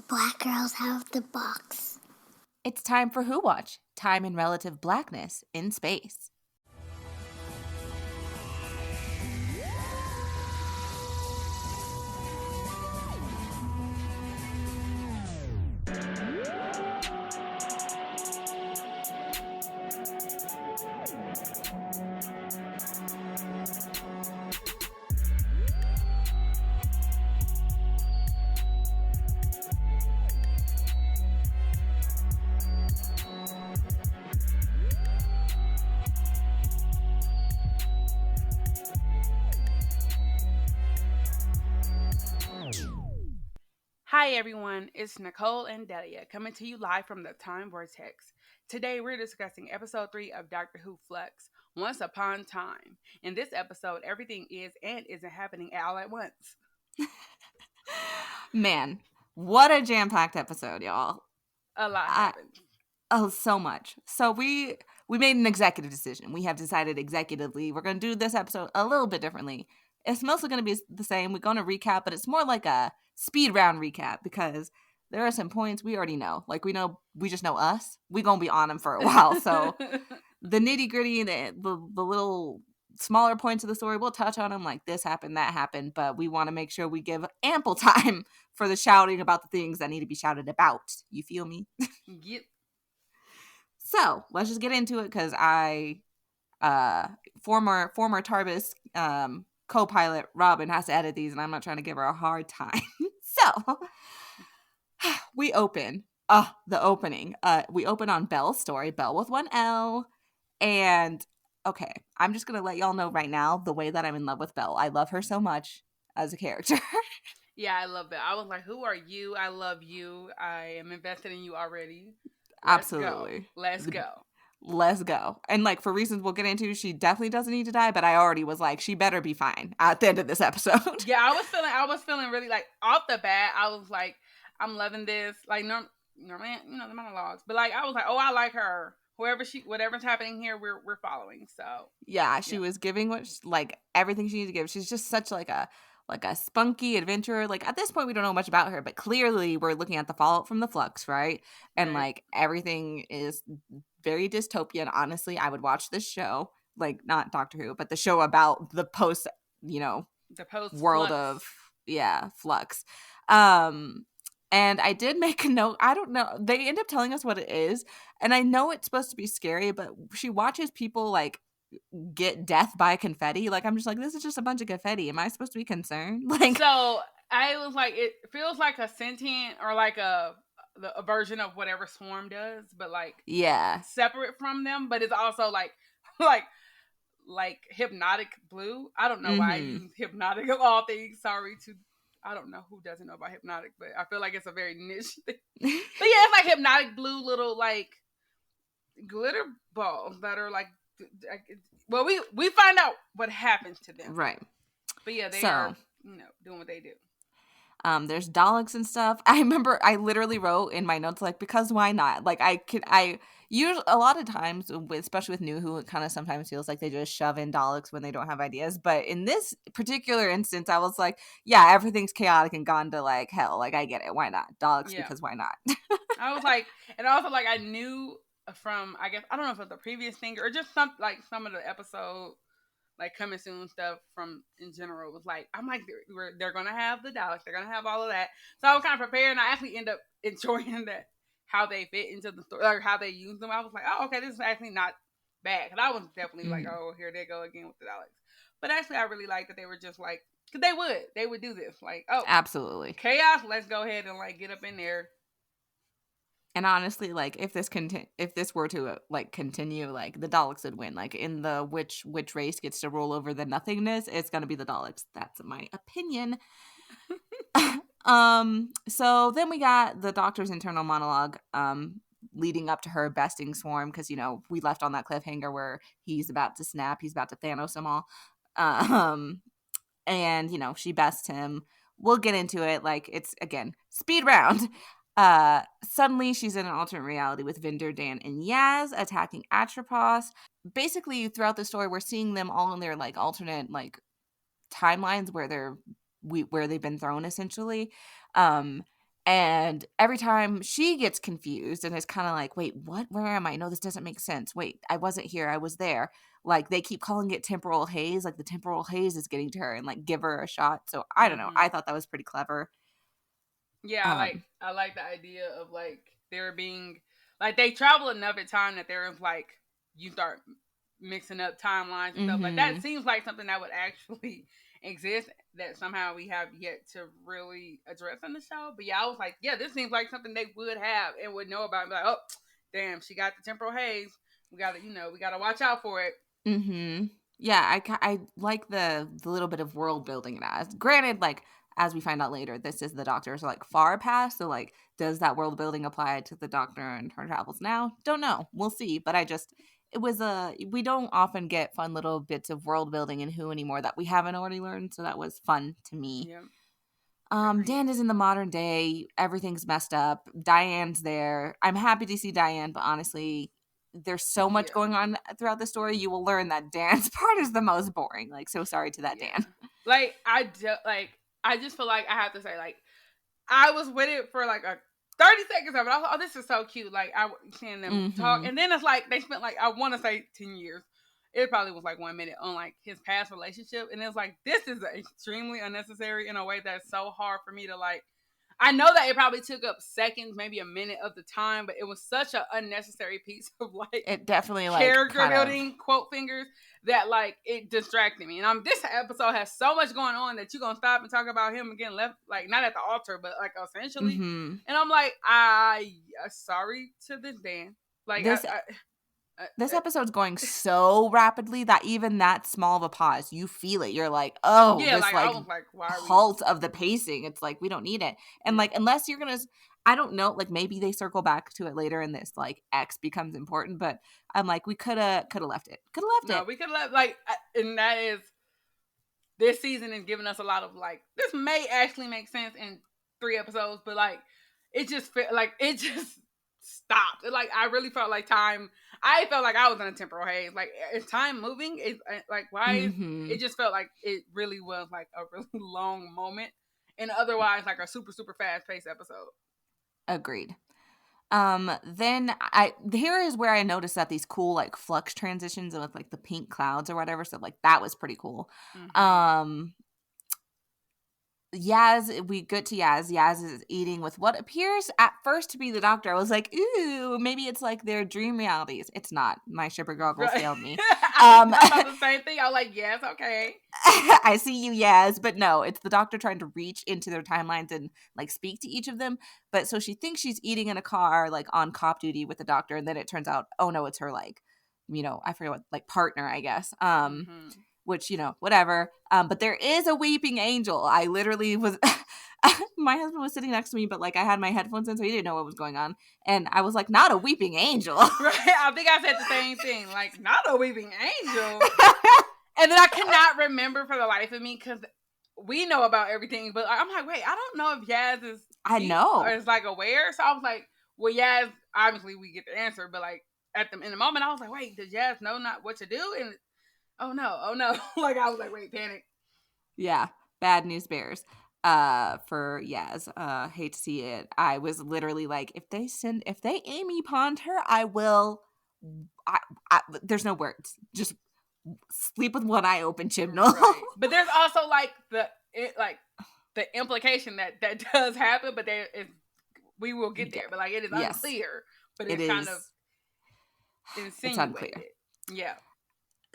Black girls have the box. It's time for Who Watch, time in relative blackness in space. Hi everyone, it's Nicole and Delia coming to you live from the Time Vortex. Today we're discussing episode 3 of Doctor Who Flux, Once Upon Time. In this episode, everything is and isn't happening all at once. Man, what a jam-packed episode, y'all. A lot happened. Oh, so much. So we made an executive decision. We have decided executively we're going to do this episode a little bit differently. It's mostly going to be the same. We're going to recap, but it's more like a speed round recap because there are some points we already know. Like we just know us. We're going to be on them for a while. So the nitty-gritty and the little smaller points of the story, we'll touch on them like this happened, that happened, but we want to make sure we give ample time for the shouting about the things that need to be shouted about. You feel me? Yep. So let's just get into it because former TARDIS co-pilot Robin has to edit these, and I'm not trying to give her a hard time. So we open. The opening. We open on Belle's story, Belle with one L, and okay, I'm just gonna let y'all know right now the way that I'm in love with Belle. I love her so much as a character. Yeah, I love that. I was like, who are you? I love you. I am invested in you already. Absolutely. Let's go. Let's go. And like for reasons we'll get into, she definitely doesn't need to die, but I already was like, she better be fine at the end of this episode. Yeah, I was feeling really like off the bat, I was like, I'm loving this. Like normally, the monologues. But like I was like, oh, I like her. Whatever's happening here, we're following. So Yeah, she was giving like everything she needed to give. She's just such like a spunky adventurer. Like at this point we don't know much about her, but clearly we're looking at the fallout from the Flux, right? And like everything is very dystopian. Honestly, I would watch this show, like not Doctor Who, but the show about the post, the post world of Flux. And I did make a note. I don't know. They end up telling us what it is, and I know it's supposed to be scary, but she watches people like get death by confetti. Like I'm just like, this is just a bunch of confetti. Am I supposed to be concerned? Like, so I was like, it feels like a sentient or like a version of whatever Swarm does, but like separate from them. But it's also like like hypnotic blue. I don't know why I use hypnotic of all things. Sorry to I don't know who doesn't know about hypnotic, but I feel like it's a very niche thing. But yeah, it's like hypnotic blue little like glitter balls that are like well we find out what happens to them. Right. But yeah, they are doing what they do. There's Daleks and stuff. I remember I literally wrote in my notes like, because why not? Like I usually a lot of times, especially with New Who, it kind of sometimes feels like they just shove in Daleks when they don't have ideas. But in this particular instance, I was like, yeah, everything's chaotic and gone to like hell. Like I get it. Why not Daleks? Because why not? I was like, and also like I knew from I guess I don't know if it was the previous thing or just some of the episode like coming soon stuff from in general was like I'm like they're gonna have the Daleks, they're gonna have all of that. So I was kind of prepared, and I actually end up enjoying that how they fit into the story or how they use them. I was like, oh, okay, this is actually not bad because I was definitely like, oh, here they go again with the Daleks. But actually, I really like that they were just like because they would do this like oh absolutely chaos. Let's go ahead and like get up in there. And honestly, like if this were to like continue, like the Daleks would win. Like in the which race gets to roll over the nothingness, it's gonna be the Daleks. That's my opinion. So then we got the Doctor's internal monologue, leading up to her besting Swarm because we left on that cliffhanger where he's about to snap, he's about to Thanos them all, and she bests him. We'll get into it. Like it's again speed round. Suddenly she's in an alternate reality with Vinder, Dan, and Yaz attacking Atropos. Basically, throughout the story, we're seeing them all in their like alternate like timelines where they've been thrown essentially. And every time she gets confused and is kind of like, wait, what? Where am I? No, this doesn't make sense. Wait, I wasn't here. I was there. Like, they keep calling it temporal haze. Like, the temporal haze is getting to her and, like, give her a shot. So, I don't know. I thought that was pretty clever. Yeah, I like the idea of, like, there being, like, they travel enough at time that there's, like, you start mixing up timelines and stuff like that. Seems like something that would actually exist that somehow we have yet to really address in the show. But yeah, I was like, yeah, this seems like something they would have and would know about. Like, oh, damn, she got the temporal haze. We gotta, we gotta watch out for it. Yeah, I like the little bit of world building it as. Granted, like, as we find out later, this is the Doctor's, like, far past. So, like, does that world building apply to the Doctor and her travels now? Don't know. We'll see. But it was we don't often get fun little bits of world building in Who anymore that we haven't already learned. So that was fun to me. Yeah. Dan is in the modern day. Everything's messed up. Diane's there. I'm happy to see Diane, but honestly, there's so much going on throughout the story. You will learn that Dan's part is the most boring. Like, so sorry to that, Dan. Like, I just feel like I have to say, like, I was with it for like a 30 seconds of it. I was like, oh, this is so cute. Like, I seeing them talk. And then it's like, they spent, like, I want to say 10 years. It probably was like 1 minute on, like, his past relationship. And it's like, this is extremely unnecessary in a way that's so hard for me to, like, I know that it probably took up seconds, maybe a minute of the time, but it was such an unnecessary piece of, like, it definitely, like, character building, quote fingers, that, like, it distracted me. And this episode has so much going on that you're gonna stop and talk about him again, left, like, not at the altar, but, like, essentially. And I'm like, sorry to this Dan. Like, this episode's going so rapidly that even that small of a pause, you feel it. You're like, oh, yeah, this, like, I was like, why halt of the pacing. It's like, we don't need it. And, like, unless you're gonna, I don't know, like, maybe they circle back to it later and this, like, X becomes important, but I'm like, we could have left it. No, we could have left, like, and that is, this season is giving us a lot of, like, this may actually make sense in 3 episodes, but, like, it just stopped. Like, I really felt like time. I felt like I was in a temporal haze. Like, is time moving? Is, like, why? It just felt like it really was, like, a really long moment, and otherwise, like, a super super fast paced episode. Agreed. Then here is where I noticed that these cool, like, flux transitions with, like, the pink clouds or whatever. So, like, that was pretty cool. Yaz, we get to Yaz. Yaz is eating with what appears at first to be the Doctor. I was like, ooh, maybe it's like their dream realities. It's not. My shipper goggles failed me. I thought the same thing. I was like, yes, okay. I see you, Yaz. But no, it's the Doctor trying to reach into their timelines and, like, speak to each of them. But so she thinks she's eating in a car, like, on cop duty with the Doctor. And then it turns out, oh no, it's her, like, I forget what, like, partner, I guess. Which, whatever. But there is a weeping angel. I literally was, my husband was sitting next to me, but, like, I had my headphones in, so he didn't know what was going on. And I was like, not a weeping angel. Right? I think I said the same thing. Like, not a weeping angel. And then I cannot remember for the life of me, because we know about everything, but I'm like, wait, I don't know if Yaz is, or is, like, aware. So I was like, well, Yaz, obviously we get the answer, but, like, in the moment, I was like, wait, does Yaz know not what to do? And oh no. Like, I was like, wait, panic. Yeah. Bad news bears. For Yaz. Hate to see it. I was literally like, if they Amy Pond her, I will, there's no words. Just sleep with one eye open, Chibnall. Right. But there's also, like, the implication that does happen, but we will get there. But, like, it is unclear. But it's kind of insinuated. It's unclear. Yeah.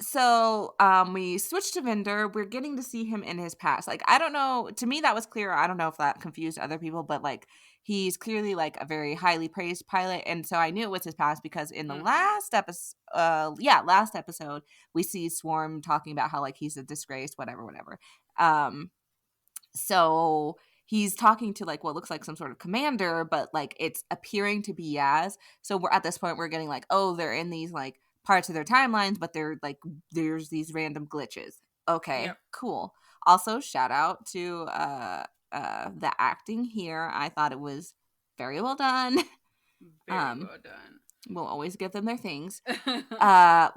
So we switch to Vinder. We're getting to see him in his past. Like, I don't know. To me, that was clear. I don't know if that confused other people, but, like, he's clearly, like, a very highly praised pilot. And so I knew it was his past because in the last episode, we see Swarm talking about how, like, he's a disgrace, whatever. So he's talking to, like, what looks like some sort of commander, but, like, it's appearing to be Yaz. So we're at this point, we're getting, like, oh, they're in these, like, parts of their timelines, but they're, like, there's these random glitches. Okay, cool. Also, shout out to the acting here. I thought it was very well done. Very well done. We'll always give them their things.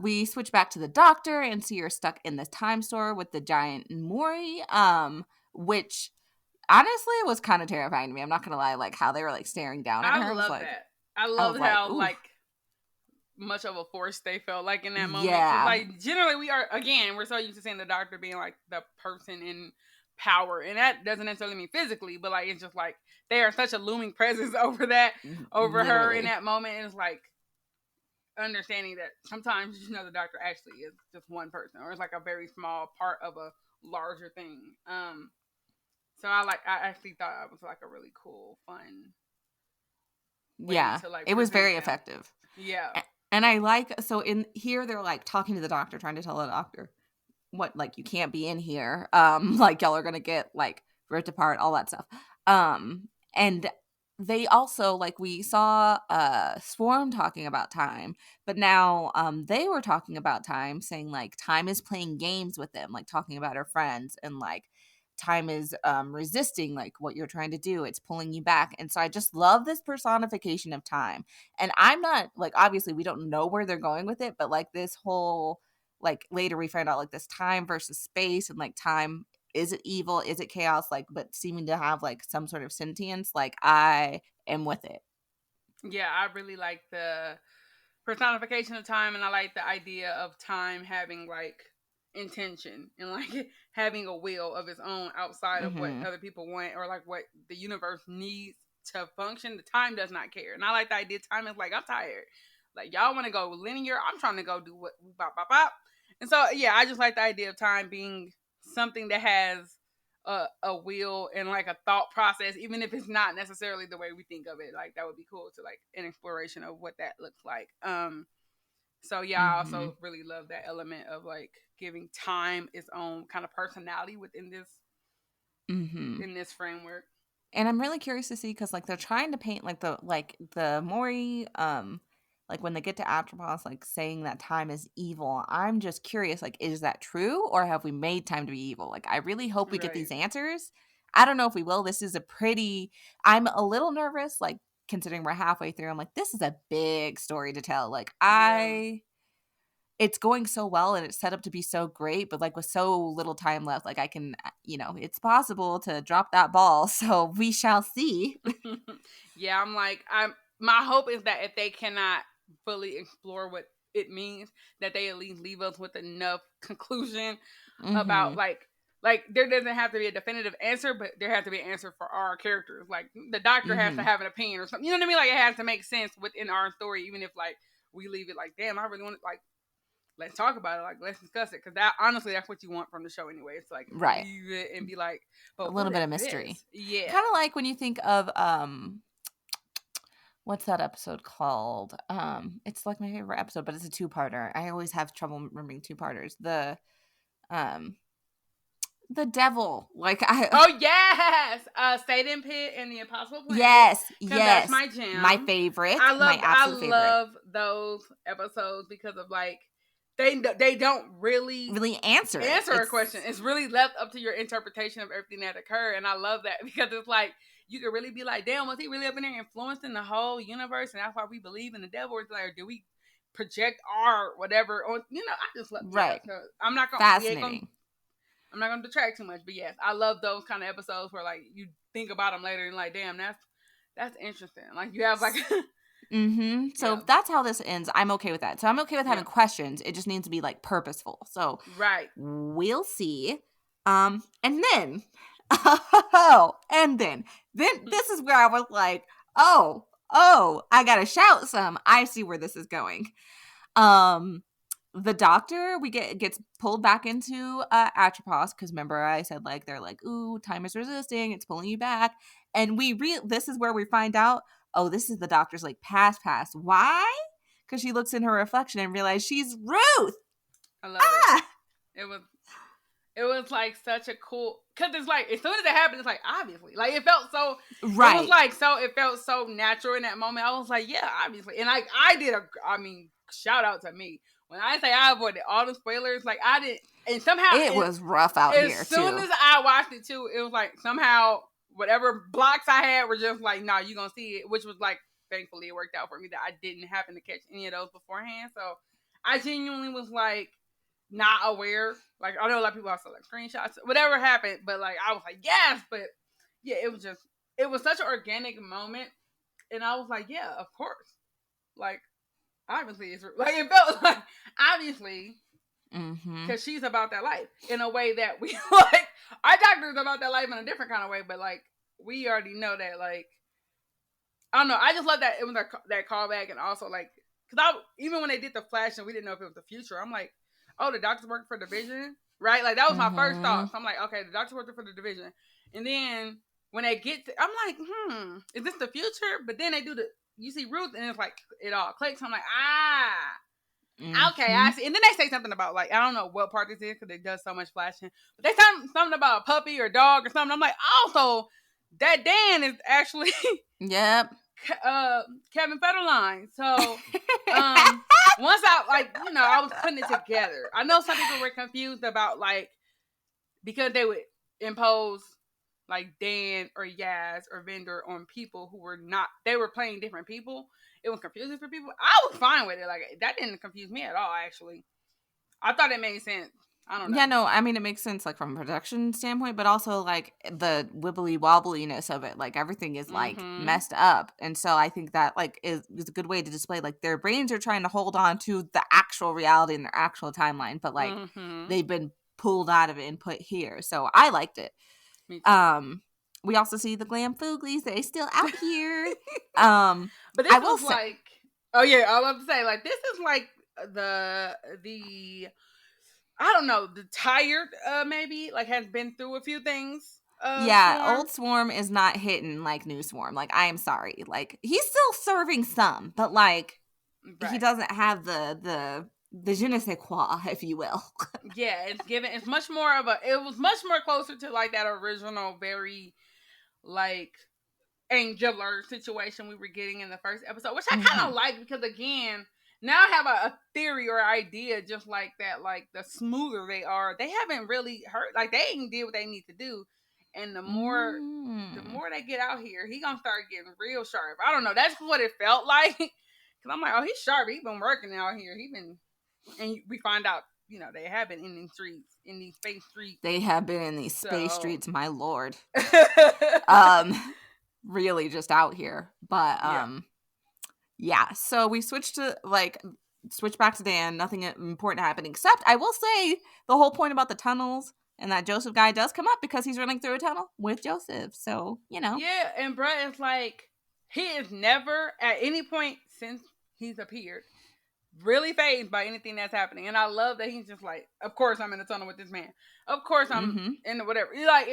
We switch back to the Doctor and see her stuck in the time store with the giant Mori, which honestly, it was kind of terrifying to me. I'm not gonna lie, like how they were like staring down at her. I love like, that. I love how like much of a force they felt like in that moment. Yeah. Like generally we're so used to seeing the doctor being like the person in power, and that doesn't necessarily mean physically, but like it's just like they are such a looming presence over her in that moment. And it's like understanding that sometimes the doctor actually is just one person, or it's like a very small part of a larger thing. So I actually thought it was like a really cool, fun way to like it was very them. effective. Yeah. And I like, so in here they're like talking to the doctor, trying to tell the doctor what, like, you can't be in here. Like y'all are gonna get like ripped apart, all that stuff. And they also, like, we saw Swarm talking about time, but now they were talking about time, saying like time is playing games with them, like talking about her friends, and like time is resisting like what you're trying to do. It's pulling you back. And so I just love this personification of time. And I'm not like, obviously we don't know where they're going with it, but like this whole, like later we find out like this time versus space, and like time, is it evil, is it chaos, like, but seeming to have like some sort of sentience. Like I am with it. Yeah, I really like the personification of time, and I like the idea of time having like intention and like having a will of its own outside of what other people want, or like what the universe needs to function. The time does not care. And I like the idea time is like, I'm tired. Like y'all want to go linear, I'm trying to go do what bop bop bop. And so yeah, I just like the idea of time being something that has a will and like a thought process, even if it's not necessarily the way we think of it. Like that would be cool to like an exploration of what that looks like. So yeah, I also really love that element of like giving time its own kind of personality within this in this framework. And I'm really curious to see, because like they're trying to paint like the Maury, like when they get to Atropos, like saying that time is evil. I'm just curious, like, is that true, or have we made time to be evil? Like, I really hope we get these answers. I don't know if we will. This is I'm a little nervous, like considering we're halfway through. I'm like, this is a big story to tell. Like it's going so well and it's set up to be so great, but like with so little time left, like I can, it's possible to drop that ball. So we shall see. Yeah, my hope is that if they cannot fully explore what it means, that they at least leave us with enough conclusion about like there doesn't have to be a definitive answer, but there has to be an answer for our characters. Like the doctor has to have an opinion or something. You know what I mean? Like it has to make sense within our story, even if like we leave it like, damn, I really want to like, let's talk about it. Like, let's discuss it. Because that, honestly, that's what you want from the show anyway. It's like, leave it and be like, but a little bit of mystery. This? Yeah. Kind of like when you think of, what's that episode called? It's like my favorite episode, but it's a two-parter. I always have trouble remembering two-parters. The devil, like oh yes, Satan Pit and the Impossible Plan. Yes, that's my jam, my favorite. My absolute favorite. I love those episodes because of like they don't really answer a question. It's really left up to your interpretation of everything that occurred, and I love that because it's like you could really be like, damn, was he really up in there influencing the whole universe, and that's why we believe in the devil? Or it's like, do we project our whatever? Or I just love I'm not gonna fascinating. I'm not going to detract too much, but yes, I love those kind of episodes where like you think about them later and like, damn, that's interesting. Like you have like, So if that's how this ends, I'm okay with that. So I'm okay with having questions. It just needs to be like purposeful. So we'll see. And then, then this is where I was like, oh, I gotta shout some. I see where this is going. The doctor gets pulled back into Atropos, because remember I said like they're like, ooh, time is resisting, it's pulling you back, and this is where we find out, oh, this is the doctor's like past. Why? Because she looks in her reflection and realizes she's Ruth. I love it. It was like such a cool, because it's like as soon as it happened, it's like obviously, like it felt so right. It was like it felt so natural in that moment. I was like, yeah, obviously, and like I did shout out to me. When I say I avoided all the spoilers, like I did, and somehow it was rough out here too. As soon as I watched it too, it was like somehow whatever blocks I had were just like, no, you're gonna see it, which was like, thankfully it worked out for me that I didn't happen to catch any of those beforehand. So I genuinely was like not aware. Like I know a lot of people also like screenshots, whatever happened, but like I was like, yes, but yeah, it was such an organic moment, and I was like, yeah, of course, like obviously it's like it felt like obviously because she's about that life in a way that we like our doctor is about that life in a different kind of way, but like we already know that like I don't know. I just love that it was that callback, and also like because even when they did the flash and we didn't know if it was the future, I'm like, oh, the doctor's working for Division, right? Like that was my first thought. So I'm like, okay, the doctor's working for the Division, and then when they get to, I'm like, is this the future? But then they do you see Ruth, and it's like it all clicks. I'm like, okay, I see. And then they say something about like I don't know what part this is because it does so much flashing, but they say something about a puppy or dog or something. I'm like, also that Dan is actually yep. Kevin Federline. So once I like I was putting it together. I know some people were confused about like because they would impose like Dan or Yaz or Vendor on people who were not. They were playing different people. It was confusing for people. I was fine with it. Like that didn't confuse me at all. Actually, I thought it made sense. I don't know. Yeah, no, I mean it makes sense like from a production standpoint, but also like the wibbly wobbliness of it, like everything is like messed up, and so I think that like is a good way to display like their brains are trying to hold on to the actual reality and their actual timeline, but like they've been pulled out of it and put here. So I liked it. Me too. We also see the Glam Fooglies; they're still out here. But this was like, oh yeah, I was about to say like this is like the I don't know, the tired maybe like has been through a few things. Yeah, Swarm. old Swarm is not hitting like new Swarm. Like I am sorry, like he's still serving some, but like he doesn't have the je ne sais quoi, if you will. Yeah, it's much more of it was much more closer to like that original very like angular situation we were getting in the first episode, which I kind of like because again, now I have a theory or idea just like that, like the smoother they are, they haven't really hurt, like they ain't did what they need to do, and the more they get out here, he gonna start getting real sharp. I don't know, that's what it felt like because I'm like, oh, he's sharp, he been working out here, he been, and we find out they have been in these streets, in these space streets. They have been in these space streets, my lord. Really just out here. But yeah. So we switch back to Dan. Nothing important happening, except I will say the whole point about the tunnels and that Joseph guy does come up because he's running through a tunnel with Joseph. So, Yeah, and Brett is like, he is never at any point since he's appeared really fazed by anything that's happening. And I love that he's just like, of course I'm in the tunnel with this man. Of course I'm in the whatever. You're like,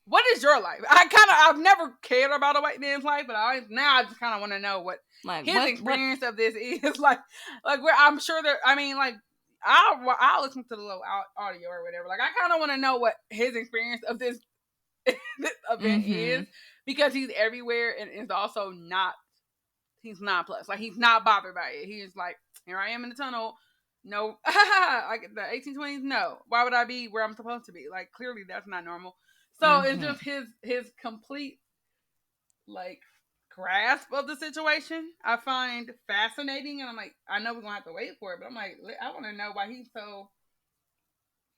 what is your life? I've never cared about a white man's life, but I just kind of want to know what like his experience of this is. Like where I'm sure that, I mean, like, I'll listen to the little audio or whatever. Like, I kind of want to know what his experience of this event is, because he's everywhere and is also not, he's not plus. Like, he's not bothered by it. He's like, here I am in the tunnel. No, I get the 1820s. No, why would I be where I'm supposed to be? Like, clearly that's not normal. So it's just his complete like grasp of the situation I find fascinating, and I'm like, I know we're gonna have to wait for it, but I'm like, I want to know why he's so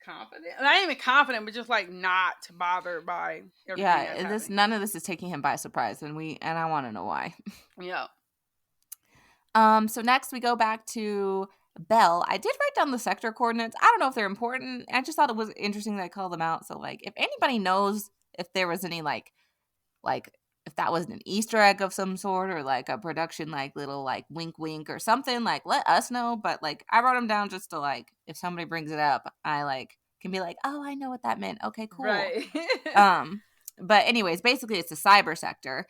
confident. And I ain't even confident, but just like not bothered by everything. Yeah, none of this is taking him by surprise, and I want to know why. Yeah. So next we go back to Belle. I did write down the sector coordinates. I don't know if they're important. I just thought it was interesting that I called them out. So like, if anybody knows if there was any like if that was an Easter egg of some sort, or like a production like little like wink wink or something, like let us know. But like I wrote them down just to like, if somebody brings it up, I like can be like, oh, I know what that meant. Okay, cool. Right. But anyways, basically it's the cyber sector,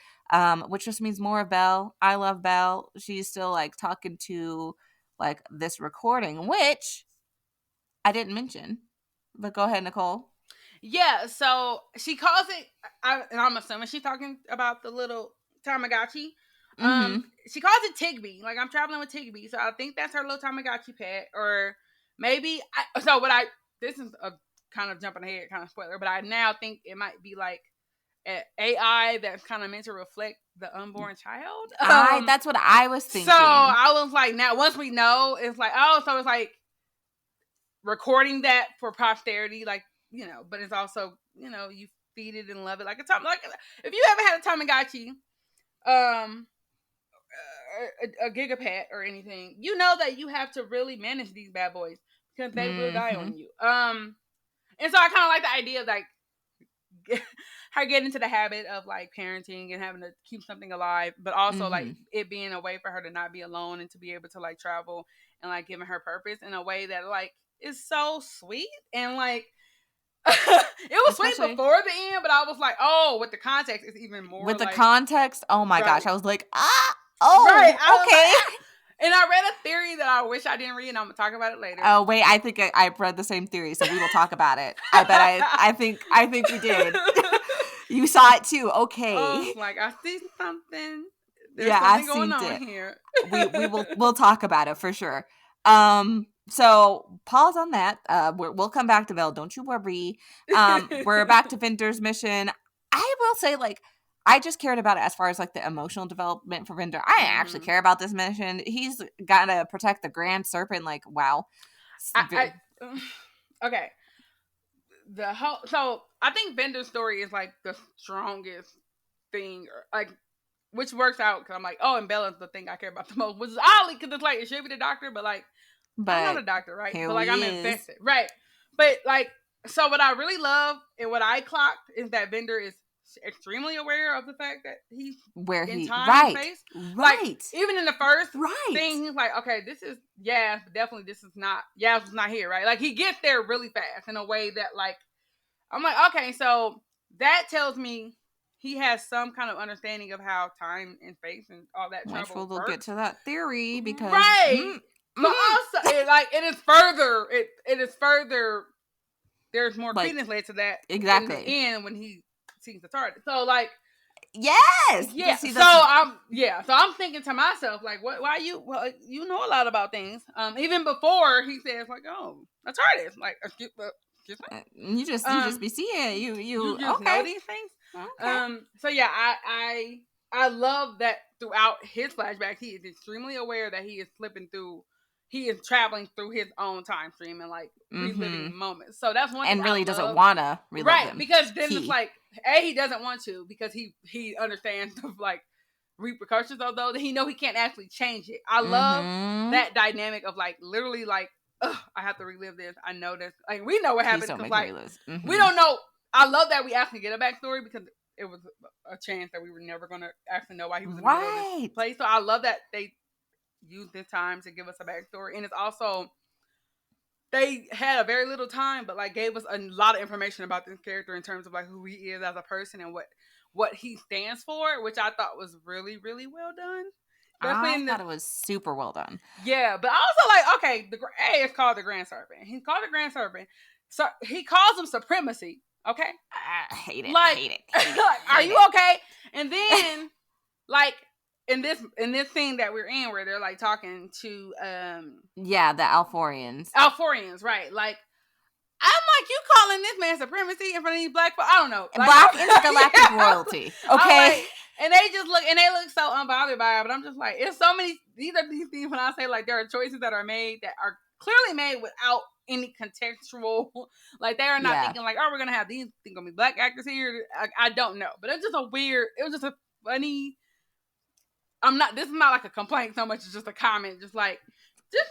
which just means more of Belle. I love Belle. She's still like talking to like this recording, which I didn't mention, but go ahead, Nicole. Yeah, so she calls it, and I'm assuming she's talking about the little Tamagotchi. She calls it Tigby. Like, I'm traveling with Tigby, so I think that's her little Tamagotchi pet, or maybe. This is a kind of jumping ahead, kind of spoiler, but I now think it might be like an AI that's kind of meant to reflect the unborn child. That's what I was thinking. So I was like, now once we know, it's like, oh, so it's like recording that for posterity, like, but it's also, you feed it and love it like a like if you ever had a Tamagotchi, a Gigapet or anything, you know that you have to really manage these bad boys because they will die on you. And so I kind of like the idea of like her getting into the habit of like parenting and having to keep something alive, but also like it being a way for her to not be alone and to be able to like travel and like giving her purpose in a way that like is so sweet and like it was sweet before the end, but I was like, oh, with the context, it's even more. With the like, context, oh my gosh, I was like, okay. And I read a theory that I wish I didn't read, and I'm gonna talk about it later. Oh wait, I think I've read the same theory, so we will talk about it. I bet I think we did. You saw it too, okay? Oh, like I see something. There's something going on here. We'll talk about it for sure. So pause on that. We'll come back to Vel. Don't you worry. We're back to Vinder's mission. I will say, like, I just cared about it as far as like the emotional development for Vinder. I didn't actually care about this mission. He's gotta protect the Grand Serpent. Like, wow. Okay. So I think Vinder's story is like the strongest thing, like, which works out because I'm like, oh, and Bella's the thing I care about the most, which is oddly because it's like it should be the doctor, but like, I'm not a doctor, right? But like I'm invested, right? But like, so what I really love and what I clocked is that Vinder is extremely aware of the fact that he's in time and space. Right. Like, even in the first thing, he's like, okay, this is definitely this is not Yaz was not here, right? Like he gets there really fast in a way that like I'm like, okay, so that tells me he has some kind of understanding of how time and space and all that travel works. We'll get to that theory because but also it is further. There's more credence laid to that exactly in the end when he sees the TARDIS. So like, yes, yeah. So I'm thinking to myself like, why you? Well, you know a lot about things. Even before he says like, oh, a TARDIS. Like, you just be seeing you just know these things. Okay. So yeah, I love that throughout his flashbacks, he is extremely aware that he is he is traveling through his own time stream and like reliving moments. So that's one thing. And really doesn't want to relive them. Because then it's like, he doesn't want to because he understands the like repercussions, although he know he can't actually change it. I love that dynamic of like literally like, I have to relive this. I know this. Like we know what happened because like we don't know. I love that we actually get a backstory because it was a chance that we were never going to actually know why he was in the middle of this place. So I love that they used this time to give us a backstory, and it's also they had a very little time, but like gave us a lot of information about this character in terms of like who he is as a person and what he stands for, which I thought was really, really well done. I thought it was super well done. Yeah, but also like, okay, it's called the Grand Serpent. He's called the Grand Serpent. So he calls him supremacy. Okay, I hate it. Like, hate it. Are you okay? And then, like in this scene that we're in, where they're like talking to the Alphorians, right? Like, I'm like, you calling this man supremacy in front of these black folks? I don't know, like, black intergalactic royalty. Okay, like, and they look so unbothered by it. But I'm just like, it's so many. These are these things when I say like there are choices that are made that are clearly made without any contextual, like they are not thinking like, oh, we're gonna have these gonna be black actors here. I don't know, but it's just it was just a funny. This is not like a complaint so much as just a comment. Just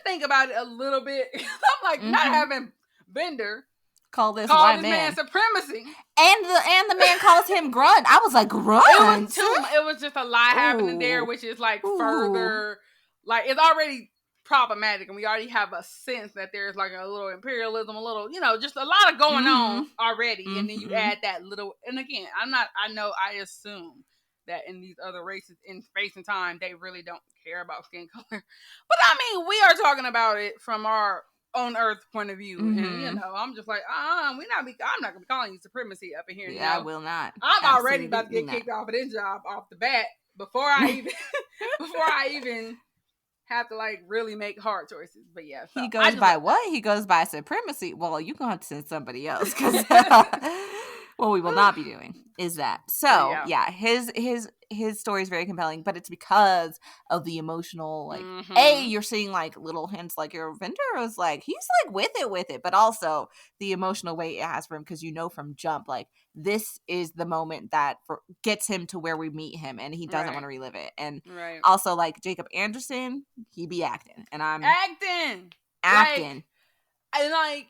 think about it a little bit. I'm like, not having Vinder call this man supremacy, and the man calls him Grunt. I was like, Grunt. It was just a lot happening there, which is like further, like it's already problematic, and we already have a sense that there's like a little imperialism, a little, just a lot of going on already, and then you add that little. And again, I assume that in these other races in space and time, they really don't care about skin color. But I mean, we are talking about it from our on Earth point of view, and I'm just like, I'm not gonna be calling you supremacy up in here. Yeah, I will not. I'm already about to get kicked off of this job off the bat before I even have to like really make hard choices. But yeah, so he goes by what? He goes by supremacy. Well, you gonna have to send somebody else because what we will not be doing is that. So yeah, his story is very compelling, but it's because of the emotional, like, you're seeing like little hints, like your vendor is like, he's like with it, but also the emotional weight it has for him, because you know from jump, like, this is the moment that gets him to where we meet him, and he doesn't want to relive it. And also, like, Jacob Anderson, he be acting, and I'm acting. And like,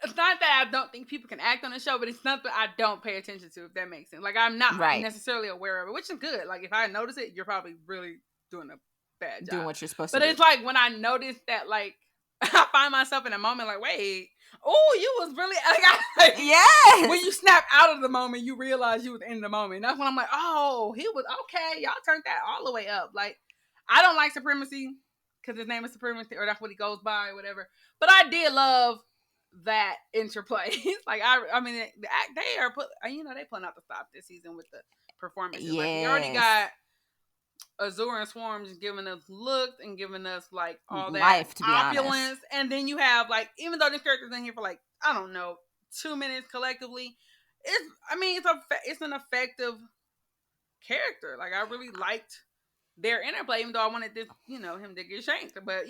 it's not that I don't think people can act on the show, but it's something I don't pay attention to, if that makes sense. Like, I'm not necessarily aware of it, which is good. Like, if I notice it, you're probably really doing a bad job. Doing what you're supposed to do. But it's like, when I notice that, like, I find myself in a moment like, wait, oh, you was really... Like, yes! When you snap out of the moment, you realize you was in the moment. That's when I'm like, oh, he was... Okay, y'all turned that all the way up. Like, I don't like Supremacy, because his name is Supremacy, or that's what he goes by, or whatever. But I did love that interplay. Like, I mean, they are they pulling out the stop this season with the performances. Like, we already got Azure and Swarm just giving us looks and giving us like all that life, to be opulence, honest. And then you have, like, even though these characters in here for like, I don't know, 2 minutes collectively, it's an effective character. Like, I really liked their interplay, even though I wanted this, him to get shanked, but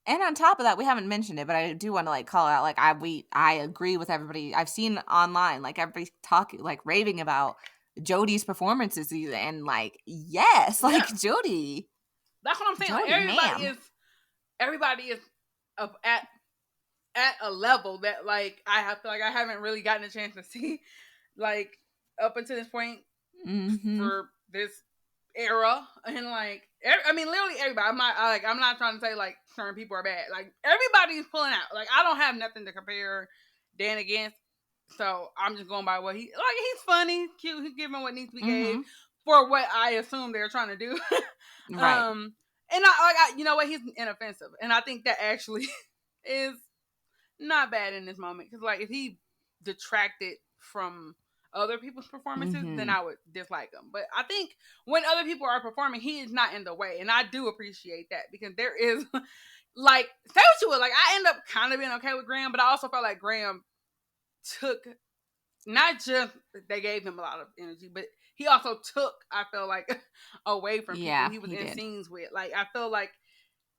And on top of that, we haven't mentioned it, but I do want to like call out, like, I agree with everybody. I've seen online, like, everybody talking, like, raving about Jodie's performances, and like, yes, like, Jodie. That's what I'm saying. Jodie, like, everybody is at a level that, like, I feel like I haven't really gotten a chance to see, like, up until this point for this era. And like, literally everybody. I'm not trying to say like certain people are bad. Like, everybody's pulling out. Like, I don't have nothing to compare Dan against, so I'm just going by what he's funny, cute, he's giving what needs to be gave for what I assume they're trying to do. Right. And you know what, he's inoffensive, and I think that actually is not bad in this moment, because like, if he detracted from other people's performances, then I would dislike him. But I think when other people are performing, he is not in the way, and I do appreciate that, because there is like, say what you would, like, I end up kind of being okay with Graham, but I also felt like Graham took, not just they gave him a lot of energy, but he also took, I feel like, away from people he was in scenes with. Like, I feel like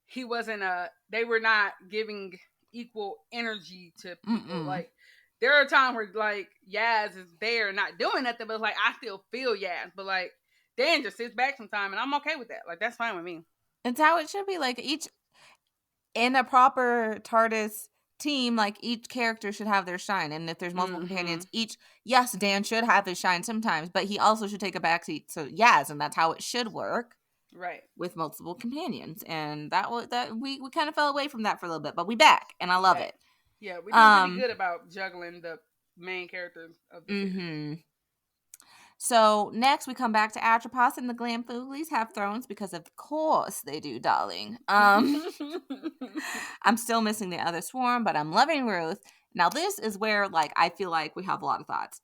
he wasn't they were not giving equal energy to people. Like, there are times where, like, Yaz is there not doing nothing, but it's like, I still feel Yaz. But like, Dan just sits back sometime, and I'm okay with that. Like, that's fine with me. It's how it should be. Like, each, in a proper TARDIS team, like, each character should have their shine. And if there's multiple companions, yes, Dan should have his shine sometimes, but he also should take a backseat. So Yaz, and that's how it should work. Right. With multiple companions. And we kind of fell away from that for a little bit, but we back, and I love it. Yeah, we did pretty good about juggling the main characters of the series. So next we come back to Atropos, and the Glamfoolies have thrones, because of course they do, darling. I'm still missing the other swarm, but I'm loving Ruth. Now this is where, like, I feel like we have a lot of thoughts.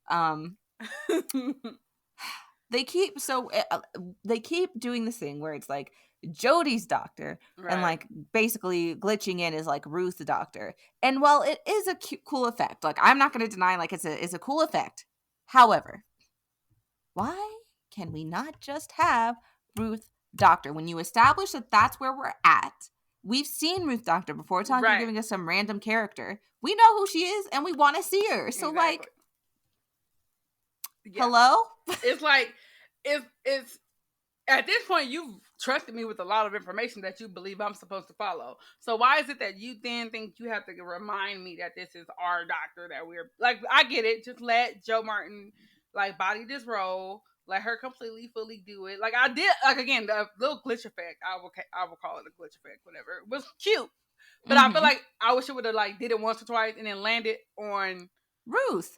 They keep doing this thing where it's like Jodie's doctor, and like basically glitching in is like Ruth's doctor. And while it is a cool effect, like, I'm not going to deny, like, it's a cool effect. However, why can we not just have Ruth doctor? When you establish that that's where we're at, we've seen Ruth doctor before. It's not like you're giving us some random character. We know who she is, and we want to see her. So like, hello? It's like, it's at this point, you've trusted me with a lot of information that you believe I'm supposed to follow. So why is it that you then think you have to remind me that this is our doctor, that we're like, I get it. Just let Jo Martin, like, body this role. Let her completely, fully do it. Like, I did, like, again, the little glitch effect, I will call it a glitch effect, whatever. It was cute. But I feel like I wish it would have, like, did it once or twice and then landed on Ruth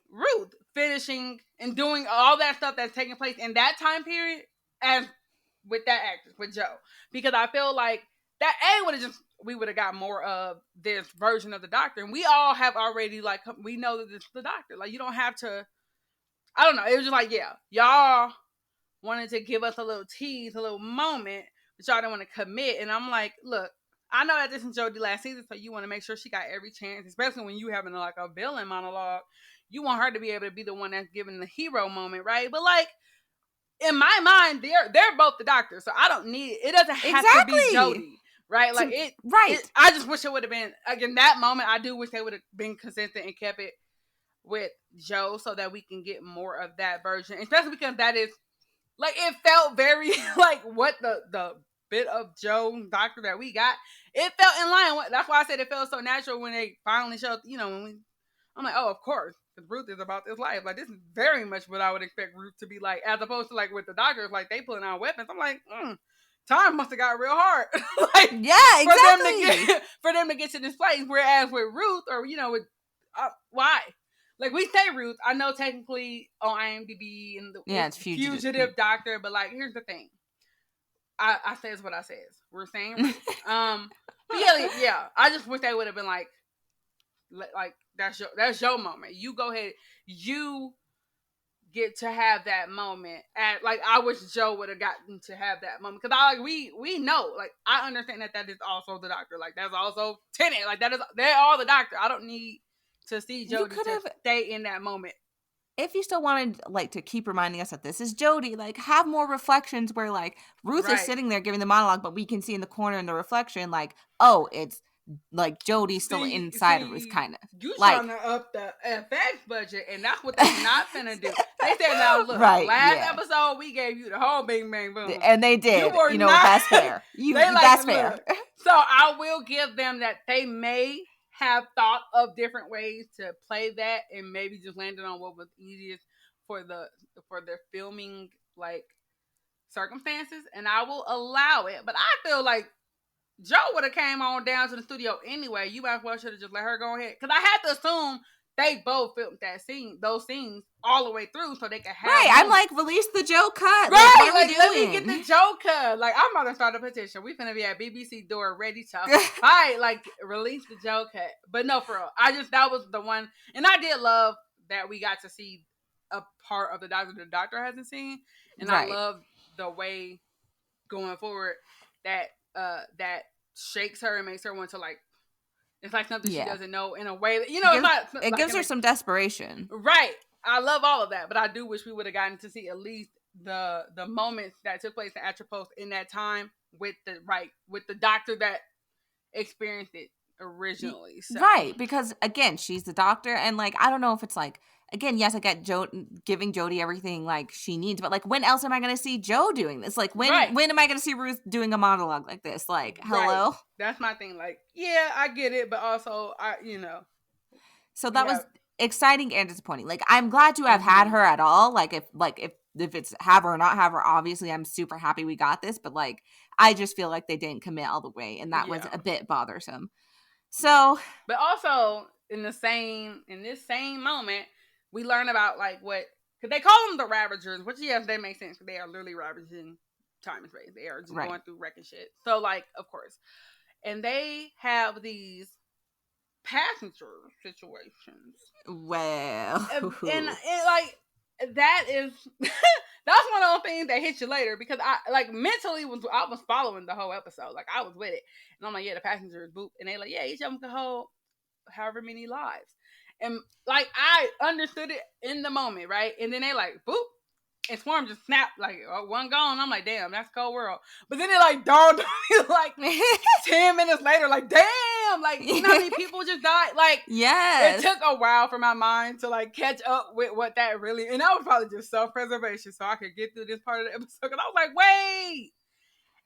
finishing and doing all that stuff that's taking place in that time period, as with that actress, with Jo. Because I feel like that we would have got more of this version of the doctor, and we all have already, like, we know that this is the doctor. Like, you don't have to, I don't know, it was just like, y'all wanted to give us a little tease, a little moment, but y'all didn't want to commit. And I'm like, look, I know that this is Jodie last season, so you want to make sure she got every chance, especially when you having like a villain monologue. you want her to be able to be the one that's giving the hero moment, right? But like, in my mind, they're both the doctor, so I don't need it. Doesn't have to be Jodie, right? Like I just wish it would have been, like, in that moment. I do wish they would have been consistent and kept it with Joe, so that we can get more of that version, especially because that is, like, it felt very like what the bit of Joe doctor that we got. It felt in line. That's why I said it felt so natural when they finally showed. I'm like, oh, of course. Ruth is about this life. Like, this is very much what I would expect Ruth to be like, as opposed to like with the doctors, like they pulling out weapons. I'm like, time must have got real hard. Like, yeah, exactly. For them to get to this place. Whereas with Ruth, or with why? Like, we say Ruth. I know technically on IMDb and it's fugitive doctor, but like, here's the thing. I says what I says. We're saying Ruth. But yeah. I just wish they would have been like that's your moment. You go ahead. You get to have that moment. And like, I wish Joe would have gotten to have that moment, because we know, like, I understand that is also the doctor. Like, that's also Tennant. Like, they're all the doctor. I don't need to see Jodie to stay in that moment. If you still wanted, like, to keep reminding us that this is Jodie, like, have more reflections where, like, Ruth is sitting there giving the monologue, but we can see in the corner in the reflection, like, oh, it's like Jodie still inside of Ruth, kind of. You trying to up the FX budget, and that's what they're not finna do. They said, now look, last episode we gave you the whole Bing Bang Boom, and they did. That's fair. That's fair. So I will give them that. They may have thought of different ways to play that, and maybe just landed on what was easiest for their filming, like, circumstances, and I will allow it. But I feel like Joe would have came on down to the studio anyway. You might as well should have just let her go ahead, because I had to assume they both filmed those scenes all the way through, so they could have. Right, I'm like, release the Joe cut. Right, like let me get the Joe cut. Like, I'm about to start a petition. We finna be at BBC door ready to fight. Like, release the Joe cut. But no, for real, that was the one, and I did love that we got to see a part of the doctor hasn't seen, and I love the way going forward that shakes her and makes her want to, like, it's like something she doesn't know, in a way that, it gives her some desperation. Right. I love all of that, but I do wish we would have gotten to see at least the moments that took place in Atropos in that time with the doctor that experienced it originally. So. Right, because again, she's the doctor, and like, I don't know if it's like, again, yes, I get giving Jodie everything like she needs, but like, when else am I going to see Joe doing this? Like, when am I going to see Ruth doing a monologue like this? Like, hello? Right. That's my thing. Like, yeah, I get it, but also So that was exciting and disappointing. Like, I'm glad to have had her at all. Like, if it's have her or not have her, obviously I'm super happy we got this, but like, I just feel like they didn't commit all the way, and that was a bit bothersome. So, but also in this same moment, we learn about, like, what, because they call them the Ravagers, which, yes, they make sense, because they are literally ravaging time and space. They are just going through wrecking shit. So, like, of course. And they have these passenger situations. Well. And like, that is, that's one of those things that hits you later, because I, like, mentally, I was following the whole episode. Like, I was with it. And I'm like, yeah, the passengers, boop. And they like, yeah, each of them can hold however many lives. And, like, I understood it in the moment, right? And then they like, boop, and Swarm just snapped, like, one gone. I'm like, damn, that's cold world. But then it, like, dawned on me, like, 10 minutes later, like, damn, like, you know how many people just died? Like, yes. It took a while for my mind to, like, catch up with what that really, and that was probably just self-preservation, so I could get through this part of the episode, because I was like, wait!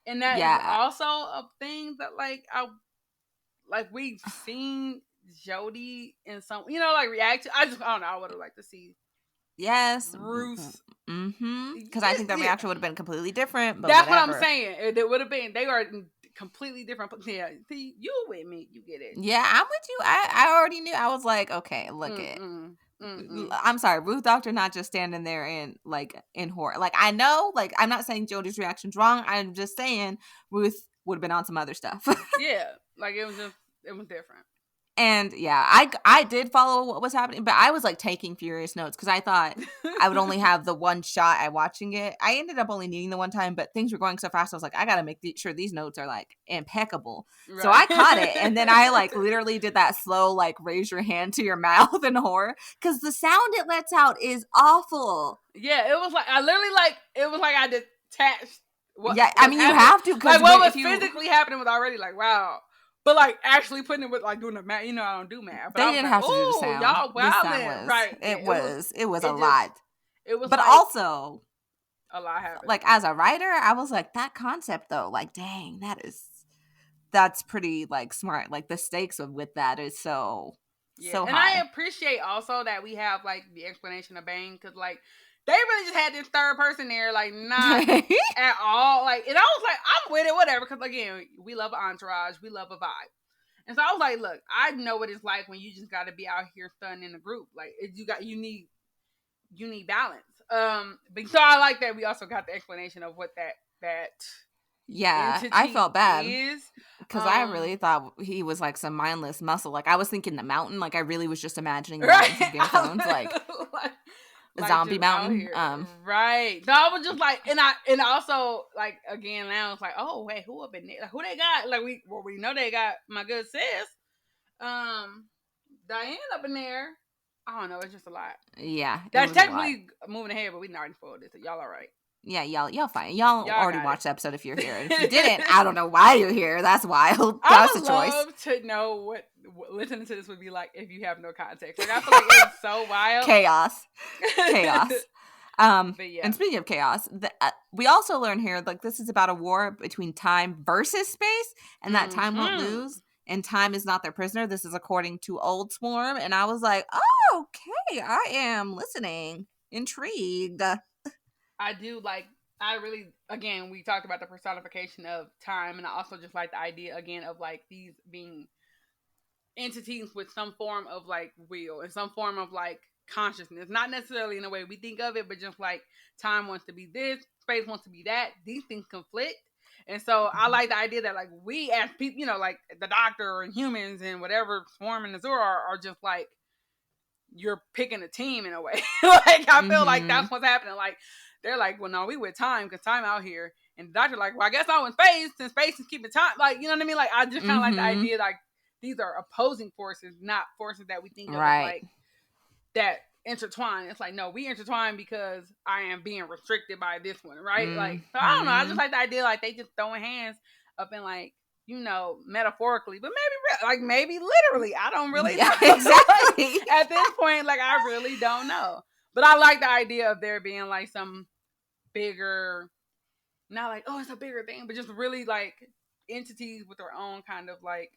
And that is also a thing that, like, we've seen Jodie in some, like, reaction. I don't know. I would have liked to see. Yes, Ruth. Because I think the reaction would have been completely different. But that's whatever. what I'm saying. It would have been. They are completely different. Yeah, see, you with me. You get it. Yeah, I'm with you. I already knew. I was like, okay, look it. I'm sorry, Ruth Doctor not just standing there in horror. Like, I know. Like, I'm not saying Jodie's reaction's wrong. I'm just saying Ruth would have been on some other stuff. Yeah, like, it was different. And yeah, I did follow what was happening, but I was like taking furious notes because I thought I would only have the one shot at watching it. I ended up only needing the one time, but things were going so fast. I was like, I gotta make sure these notes are like impeccable. Right. So I caught it, and then I like literally did that slow like raise your hand to your mouth in horror because the sound it lets out is awful. Yeah, it was like I literally like it was like I detached. What I mean, you have to like what was physically happening was already like wow. But like actually putting it with like doing the math, you know, I don't do math. But they didn't have to do the sound. Y'all wildin', right? It was a lot. It was, but like, also a lot happened. Like as a writer, I was like that concept though. Like, dang, that's pretty like smart. Like the stakes with that is so high. And I appreciate also that we have like the explanation of Bane because like. They really just had this third person there, like, not at all. Like, and I was like, I'm with it, whatever. Because, again, we love an entourage. We love a vibe. And so I was like, look, I know what it's like when you just got to be out here stunning in a group. Like, you need balance. But so I like that we also got the explanation of what that yeah, I felt bad because I really thought he was like some mindless muscle. Like, I was thinking the mountain. Like, I really was just imagining the mountains of Game of Thrones. Like zombie mountain, right? No, I was just like, and also like again now it's like, oh wait, who up in there? Like, who they got? Like we know they got my good sis, Diane up in there. I don't know, it's just a lot. Yeah, that's technically moving ahead, but we already spoiled this. So y'all all right? Yeah, y'all fine. Y'all already watched the episode if you're here. And if you didn't, I don't know why you're here. That's wild. That's a choice. I would love to know what listening to this would be like if you have no context. Like I feel like it's so wild. Chaos. But yeah. And speaking of chaos, we also learn here like this is about a war between time versus space, and that time won't lose, and time is not their prisoner. This is according to Old Swarm, and I was like, oh, okay, I am listening, intrigued. I do like. I really, again, we talked about the personification of time, and I also just like the idea again of like these being entities with some form of like will and some form of like consciousness, not necessarily in the way we think of it, but just like time wants to be this, space wants to be that. These things conflict, and so I like the idea that like we as people, you know, like the Doctor and humans and whatever Swarm and Azur are just like you're picking a team in a way. Like I feel like that's what's happening. Like they're like, well, no, we with time because time out here, and the Doctor like, well, I guess I'm in space since space is keeping time. Like you know what I mean? Like I just kind of like the idea like these are opposing forces, not forces that we think of as like that intertwine. It's like, no, we intertwine because I am being restricted by this one, right? Like, so I don't know. I just like the idea like they just throwing hands up in like, you know, metaphorically, but maybe literally. I don't really know. Exactly. Like, at this point, like I really don't know. But I like the idea of there being like some bigger, not like, oh, it's a bigger thing, but just really like entities with their own kind of like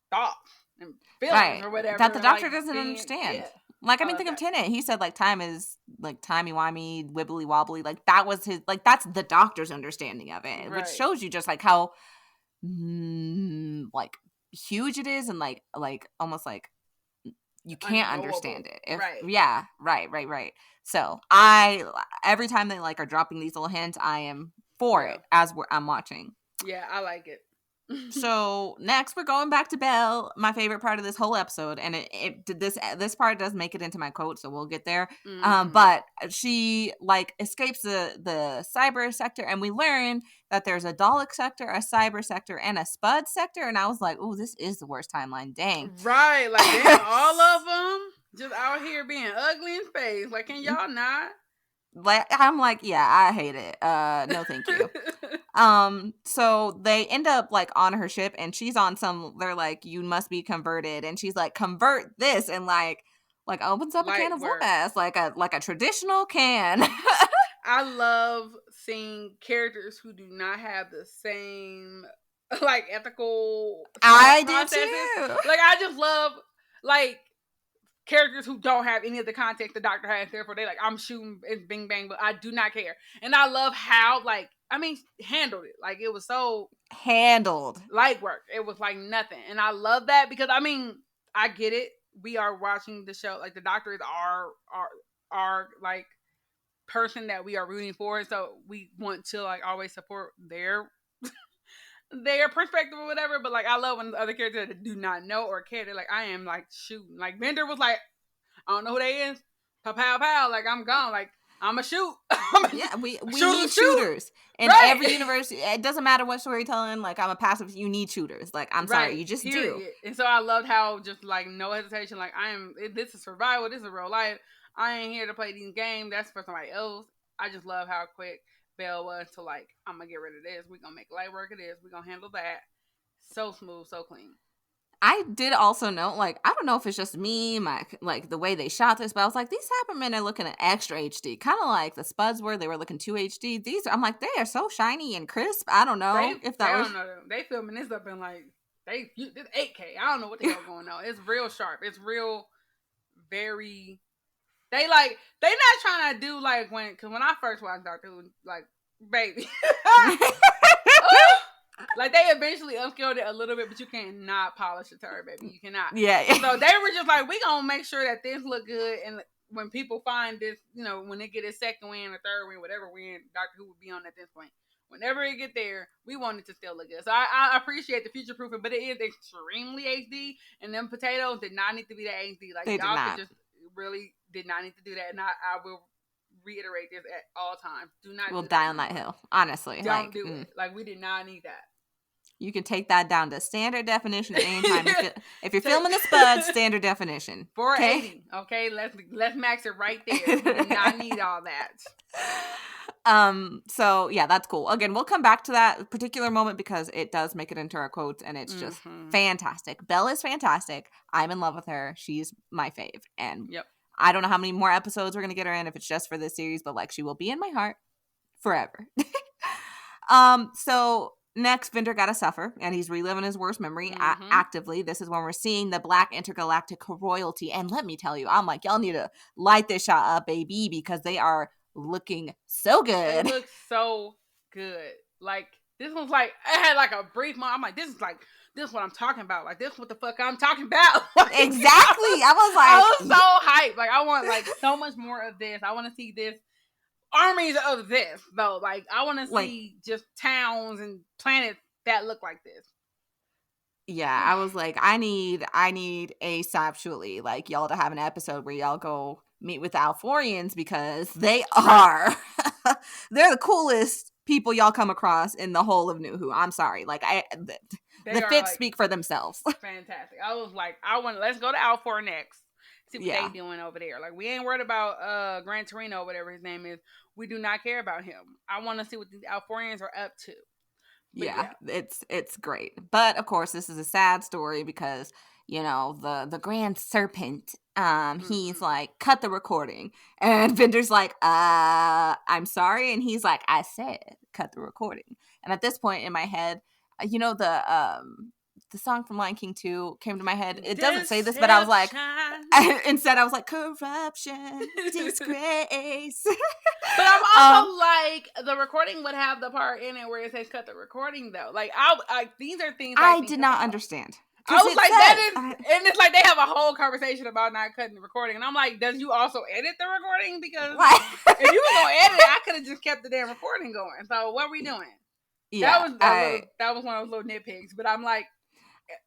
thoughts and feelings or whatever that the Doctor like, doesn't understand. Yeah. Like I mean, think of Tennant. He said like time is like timey-wimey, wibbly wobbly. Like that was his. Like that's the Doctor's understanding of it, which shows you just like how like huge it is, and like almost like you can't understand it. Yeah, right. So every time they like are dropping these little hints, I am for it as I'm watching. Yeah, I like it. So next we're going back to Belle, my favorite part of this whole episode, and this part does make it into my quote, so we'll get there. But she like escapes the cyber sector, and we learn that there's a Dalek sector, a cyber sector, and a Spud sector, and I was like, oh, this is the worst timeline. Dang. Right, like damn, all of them just out here being ugly in space. Like, can y'all not? Like I'm like, yeah, I hate it. No, thank you. So they end up like on her ship, and she's on they're like, you must be converted, and she's like, convert this, and like opens up a can of worms, like a traditional can. I love seeing characters who do not have the same like ethical. I did too. Like I just love like characters who don't have any of the context the Doctor has. Therefore, they like, I'm shooting, it's bing bang, but I do not care. And I love how like, I mean, handled it. Like it was so handled light work. It was like nothing, and I love that because I mean, I get it. We are watching the show. Like the Doctor is our like person that we are rooting for, so we want to like always support their their perspective or whatever. But like, I love when the other characters that do not know or care, they're like, I am like shooting. Like Bender was like, I don't know who they is. Pow pow pow. Like I'm gone. Like I'ma shoot. Yeah, we need shooters in every universe. It doesn't matter what storytelling. Like I'm a passive. You need shooters. Like I'm sorry, you just do. And so I loved how just like no hesitation. Like this is survival. This is real life. I ain't here to play these games. That's for somebody else. I just love how quick Belle was to like, I'm gonna get rid of this. We gonna make light work of this. We gonna handle that. So smooth, so clean. I did also note, like, I don't know if it's just me, like the way they shot this, but I was like, these Cybermen are looking at extra HD, kind of like the Spuds were. They were looking 2 HD. I'm like, they are so shiny and crisp. I don't know if that was. They filming this up in like this 8K. I don't know what the hell going on. It's real sharp. It's real, very. They not trying to do like because when I first watched Doctor Who, like baby. Like they eventually upscaled it a little bit, but you cannot polish a turd, baby. You cannot. Yeah. So they were just like, we gonna make sure that this look good, and when people find this, when they get a second win or third win, whatever win Doctor Who would be on at this point, whenever it get there, we want it to still look good. So I appreciate the future proofing, but it is extremely HD, and them potatoes did not need to be that HD. Like y'all could just really did not need to do that, and I will reiterate this at all times. Do not. We'll die on that hill. Honestly, don't do it. Like we did not need that. You can take that down to standard definition at any time. If you're filming the Spud, standard definition. 480. Okay, let's max it right there. We do not need all that. So yeah, that's cool. Again, we'll come back to that particular moment because it does make it into our quotes, and it's just fantastic. Belle is fantastic. I'm in love with her. She's my fave, and I don't know how many more episodes we're gonna get her in if it's just for this series, but like she will be in my heart forever. So next, Vinder gotta suffer, and he's reliving his worst memory actively. This is when we're seeing the Black intergalactic royalty, and let me tell you, I'm like, y'all need to light this shot up, baby, because they are looking so good. They look so good. Like this was like I had like a brief moment. I'm like, this is what I'm talking about. Like this is what the fuck I'm talking about. Like, exactly. I was so hyped. Like I want like so much more of this. I want to see this. Armies of this though, like I want to see just towns and planets that look like this. Yeah, I was like, I need ASAP, like y'all to have an episode where y'all go meet with the Alphorians because they are they're the coolest people y'all come across in the whole of New Who. I'm sorry, like the fits like, speak for themselves. Fantastic. I was like, let's go to Alphor next. See what they doing over there. Like we ain't worried about Gran Torino, whatever his name is. We do not care about him. I want to see what these Alphorians are up to. But it's great. But of course, this is a sad story because the Grand Serpent. He's like, cut the recording, and Vinder's like, I'm sorry, and he's like, I said, cut the recording. And at this point in my head, the song from Lion King 2 came to my head. It doesn't say this, but I was like, instead I was like, corruption, disgrace. But I'm also like, the recording would have the part in it where it says cut the recording though. Like, these are things I did not understand. I was like, and it's like they have a whole conversation about not cutting the recording, and I'm like, does you also edit the recording? Because if you were gonna edit it, I could have just kept the damn recording going. So what are we doing? Yeah, that was one of those little nitpicks. But I'm like,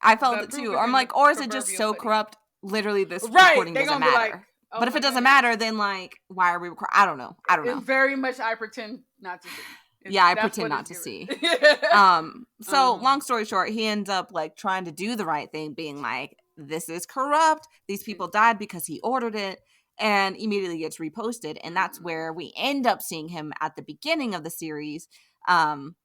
I felt it too. I'm like, or is it just so corrupt? Literally, this recording doesn't matter. Like, but if it doesn't matter, then like, why are we recording? I don't know. It's very much I pretend not to see. I pretend not to see. So long story short, he ends up like trying to do the right thing, being like, this is corrupt. These people died because he ordered it, and immediately gets reposted. And that's where we end up seeing him at the beginning of the series. And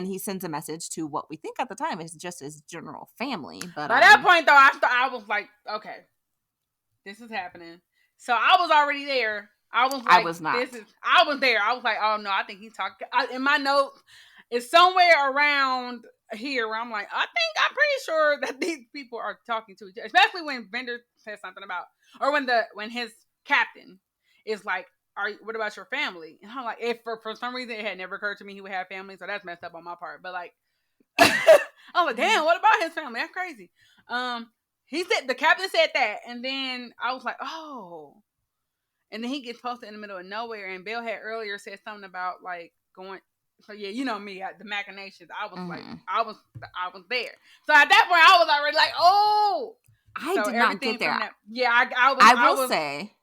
he sends a message to what we think at the time is just his general family. But by that point, though, I was like, okay, this is happening. So I was already there. I was like, I was not. I was there. I was like, oh no, I think he's talking. In my notes, it's somewhere around here where I'm like, I'm pretty sure that these people are talking to each other. Especially when Vinder says something about, or when his captain is like, what about your family? And I'm like, if for some reason it had never occurred to me he would have family, so that's messed up on my part. But like, I was like, damn, what about his family? That's crazy. He said, the captain said that, and then I was like, oh. And then he gets posted in the middle of nowhere, and Belle had earlier said something about like So yeah, you know me, the machinations. I was like, I was there. So at that point, I was already like, oh, I did not get there. I will say.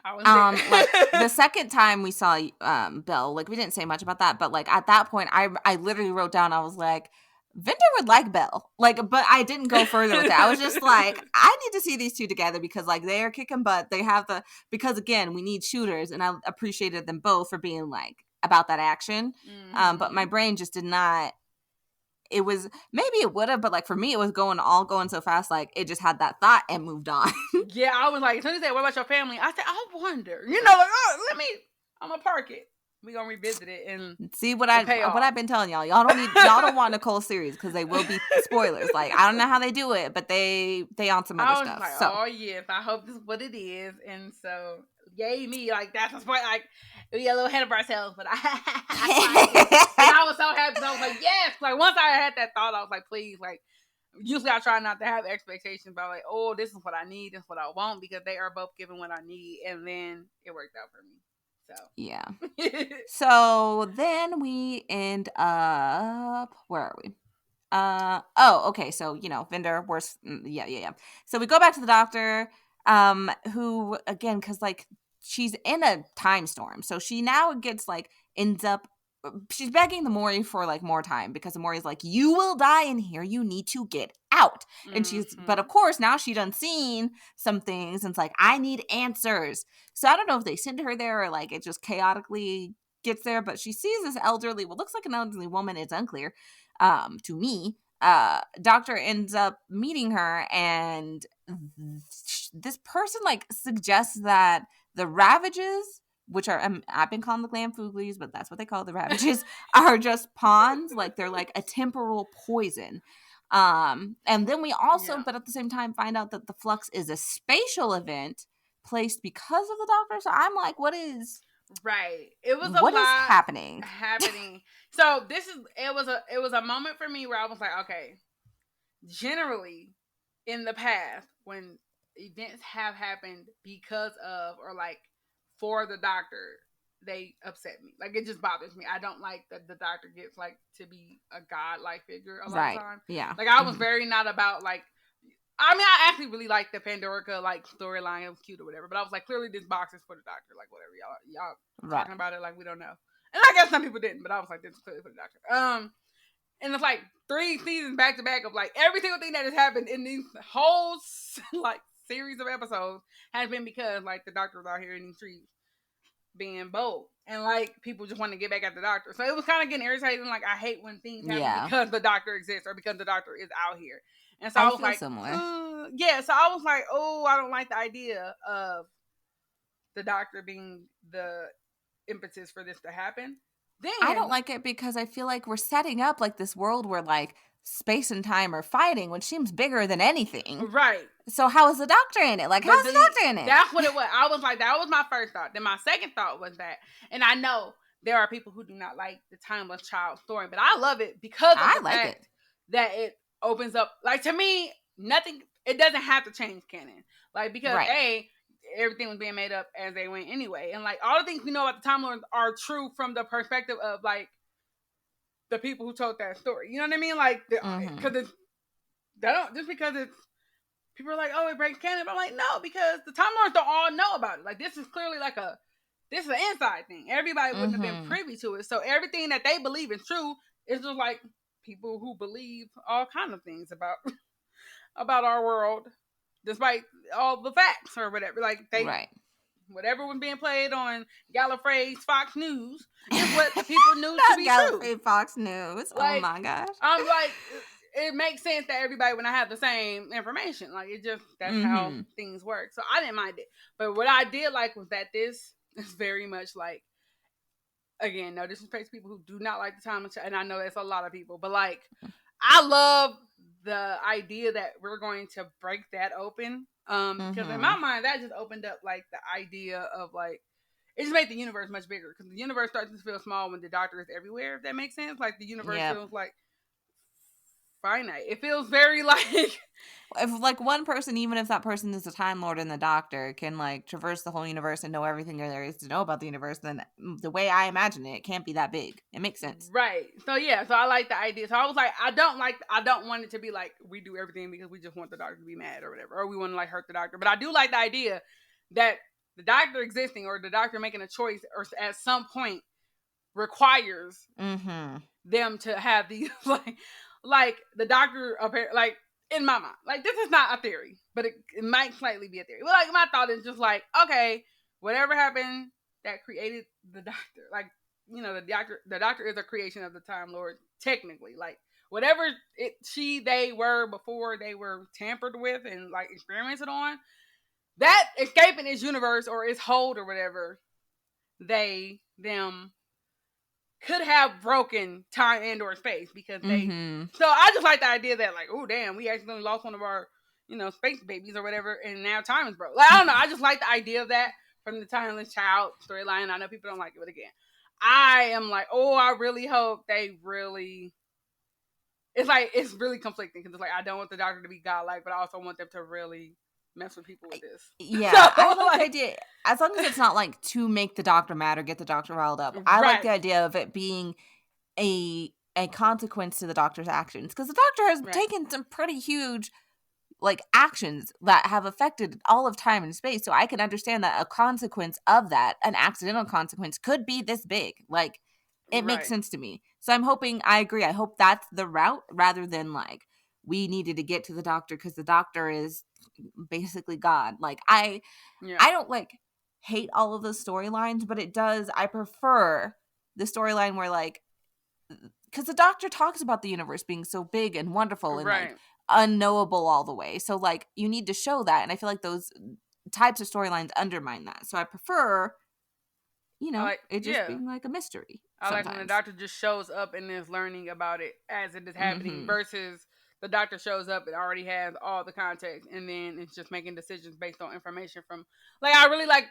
I was there. Like the second time we saw Belle, like we didn't say much about that, but like at that point, I literally wrote down, I was like, Vinder would like Belle, like, but I didn't go further with it. I was just like, I need to see these two together because like they are kicking butt. They have because again, we need shooters, and I appreciated them both for being like about that action. But my brain just did not. It was, maybe it would have, but like for me, it was going so fast, like it just had that thought and moved on. Yeah, I was like, as soon as they said, what about your family? I said, I wonder, like, oh, I'm gonna park it. We gonna revisit it and see what I've been telling y'all. Y'all don't want Nicole's series because they will be spoilers. Like I don't know how they do it, but they on some other stuff. Like, so. Oh yes, I hope this is what it is. And so, yay me! Like that's a point. Like we a little ahead of ourselves, but I was so happy. So I was like, yes. Like once I had that thought, I was like, please, like. Usually I try not to have expectations about like, oh, this is what I need, this is what I want, because they are both giving what I need, and then it worked out for me. So yeah. So then we end up, where are we? Okay. So Vinder, worse. Yeah. So we go back to the doctor, who again, because like she's in a time storm, so she now gets like ends up. She's begging the Maury for like more time because the Maury's like, you will die in here. You need to get out. And but of course now she done seen some things and it's like, I need answers. So I don't know if they send her there or like it just chaotically gets there, but she sees this looks like an elderly woman. It's unclear to me. Doctor ends up meeting her, and this person like suggests that the Ravages, which are I've been calling the Glamfooglies, but that's what they call the Ravages, are just pawns. Like they're like a temporal poison. And then we also, but at the same time, find out that the Flux is a spatial event placed because of the Doctor. So I'm like, what is right? It was what is happening? So it was a moment for me where I was like, okay, generally in the past when events have happened because of or like for the Doctor, they upset me. Like it just bothers me. I don't like that the Doctor gets like to be a god-like figure a lot of time. Yeah. Like I was very not about like. I mean, I actually really liked the Pandorica like storyline. It was cute or whatever. But I was like, clearly this box is for the Doctor. Like whatever y'all talking about it like we don't know. And I guess some people didn't, but I was like, this is clearly for the Doctor. And it's like 3 seasons back to back of like every single thing that has happened in these whole like series of episodes has been because like the Doctor was out here in these streets being bold, and like people just want to get back at the Doctor. So it was kind of getting irritating. Like I hate when things happen because the Doctor exists or because the Doctor is out here. And so I was like, yeah. So I was like, oh, I don't like the idea of the Doctor being the impetus for this to happen. Then I don't like it because I feel like we're setting up like this world where like space and time are fighting, which seems bigger than anything. Right. So how is the Doctor in it? Like, how's the Doctor in it? That's what it was. I was like, that was my first thought. Then my second thought was that, and I know there are people who do not like the Timeless Child story, but I love it because of the fact that it opens up. Like to me, nothing. It doesn't have to change canon. Like because everything was being made up as they went anyway, and like all the things we know about the Time Lords are true from the perspective of like the people who told that story. You know what I mean? Like because it's they don't just because it's people are like, oh, it breaks canon. But I'm like, no, because the Time Lords don't all know about it. Like this is clearly like this is an inside thing. Everybody wouldn't have been privy to it. So everything that they believe is true. It's just like people who believe all kinds of things about our world, despite all the facts or whatever. Like they, whatever was being played on Gallifrey's Fox News is what the people knew to be Gallifrey true. Fox News. Like, oh my gosh! I'm like, it makes sense that everybody would not have the same information. Like it just that's how things work. So I didn't mind it. But what I did like was that this is very much like, again, no disrespect to people who do not like the Time of Child, and I know that's a lot of people, but like I love the idea that we're going to break that open. Because in my mind that just opened up like the idea of like it just made the universe much bigger, because the universe starts to feel small when the Doctor is everywhere, if that makes sense. Like the universe feels like finite. It feels very like if like one person, even if that person is a Time Lord and the Doctor, can like traverse the whole universe and know everything there is to know about the universe, then the way I imagine it can't be that big. It makes sense. Right. So yeah, so I like the idea. So I was like, I don't want it to be like we do everything because we just want the Doctor to be mad or whatever, or we want to like hurt the Doctor. But I do like the idea that the Doctor existing or the Doctor making a choice or at some point requires them to have these like the Doctor like in my mind, like this is not a theory, but it might slightly be a theory. But like my thought is just like, okay, whatever happened that created the Doctor, like the Doctor is a creation of the Time Lord technically, like whatever they were before they were tampered with and like experimented on, that escaping its universe or its hold or whatever, them could have broken time and or space because they so I just like the idea that like, oh damn, we accidentally lost one of our space babies or whatever and now time is broke. Like, I don't know, I just like the idea of that from the Timeless Child storyline. I know people don't like it, but again, I am like, oh, I really hope they really it's really conflicting because it's like I don't want the Doctor to be godlike, but I also want them to really mess with people with this. Yeah, so, I like the idea. As long as it's not like to make the Doctor mad or get the Doctor riled up. I like the idea of it being a consequence to the Doctor's actions. Because the Doctor has taken some pretty huge like actions that have affected all of time and space. So I can understand that a consequence of that, an accidental consequence, could be this big. Like, it makes sense to me. So I'm hoping, I agree. I hope that's the route rather than like, we needed to get to the Doctor because the Doctor is basically God. Like I don't like hate all of the storylines, but I prefer the storyline where like, because the Doctor talks about the universe being so big and wonderful and like unknowable all the way. So like you need to show that, and I feel like those types of storylines undermine that. So I prefer it just being like a mystery. I like when the Doctor just shows up and is learning about it as it is happening versus the Doctor shows up and already has all the context and then it's just making decisions based on information from like I really like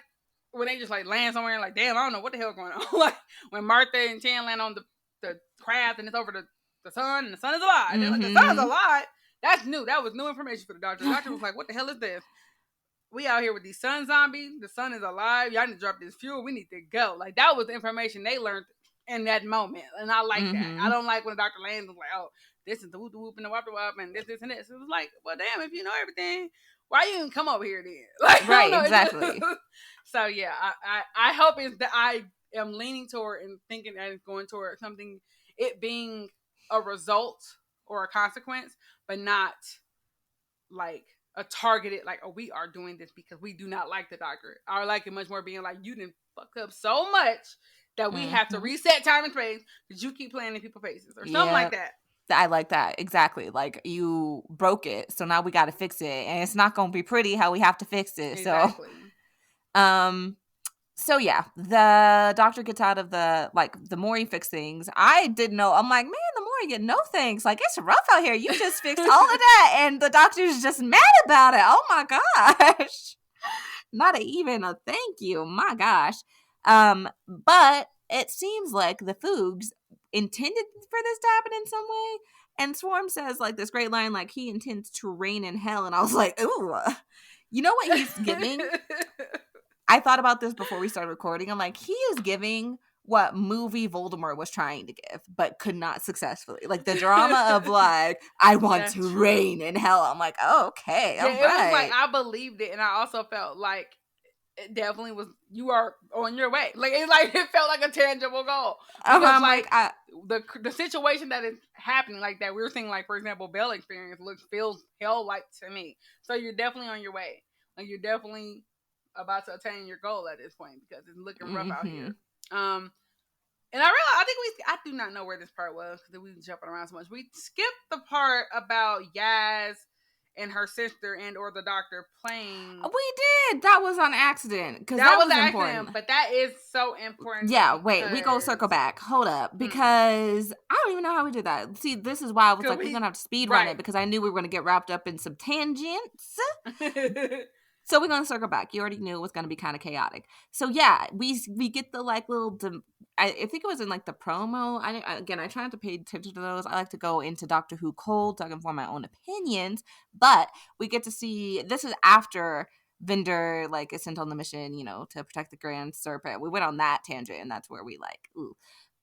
when they just like land somewhere and like damn, I don't know what the hell is going on. Like when Martha and Chan land on the craft and it's over the sun and the sun is alive. They're like, the sun is alive? That's new. That was new information for the Doctor. The Doctor was like, what the hell is this? We out here with these sun zombies. The sun is alive. Y'all need to drop this fuel. We need to go. Like, that was the information they learned in that moment. And I like that. I don't like when the Doctor lands and like, oh, this is the whoop and the wop and this and this. It was like, well, damn, if you know everything, why you even come over here then? Like, right, exactly. So, yeah, I hope it's that I am leaning toward and thinking that it's going toward something, it being a result or a consequence, but not like a targeted, like, oh, we are doing this because we do not like the Doctor. I like it much more being like, you didn't fuck up so much that we have to reset time and space because you keep playing in people's faces or something like that. I like that. Exactly. Like, you broke it, so now we got to fix it. And it's not going to be pretty how we have to fix it. Exactly. So yeah, the Doctor gets out of the more he fixes things. I didn't know. I'm like, man, the more you get no thanks. Like, it's rough out here. You just fixed all of that. And the Doctor's just mad about it. Oh my gosh. Not even a thank you. My gosh. But it seems like the Foogs intended for this to happen in some way. And Swarm says like this great line, like he intends to reign in hell. And I was like, ooh, you know what he's giving? I thought about this before we started recording. I'm like, he is giving what movie Voldemort was trying to give, but could not successfully. Like the drama of like, I want to reign in hell. I'm like, oh, okay, all right. It was like, I believed it. And I also felt like it definitely was, you are on your way. Like, it felt like a tangible goal. Because the situation that is happening, like that we're seeing, like, for example, Belle experience feels hell-like to me. So you're definitely on your way. Like, you're definitely about to attain your goal at this point because it's looking rough out here. And I realized, I do not know where this part was because we were jumping around so much. We skipped the part about Yaz and her sister and or the Doctor playing. We did. That was on accident because that was important. Accident, but that is so important. Yeah. Wait. We go circle back. Hold up, because I don't even know how we did that. See, this is why I was like, we're gonna have to speed run it because I knew we were gonna get wrapped up in some tangents. So we're gonna circle back. You already knew it was gonna be kind of chaotic. So yeah, we get the like little. I think it was in like the promo. I try not to pay attention to those. I like to go into Doctor Who cold so I can form my own opinions. But we get to see this is after Vinder like is sent on the mission, you know, to protect the Grand Serpent. We went on that tangent, and that's where we like ooh.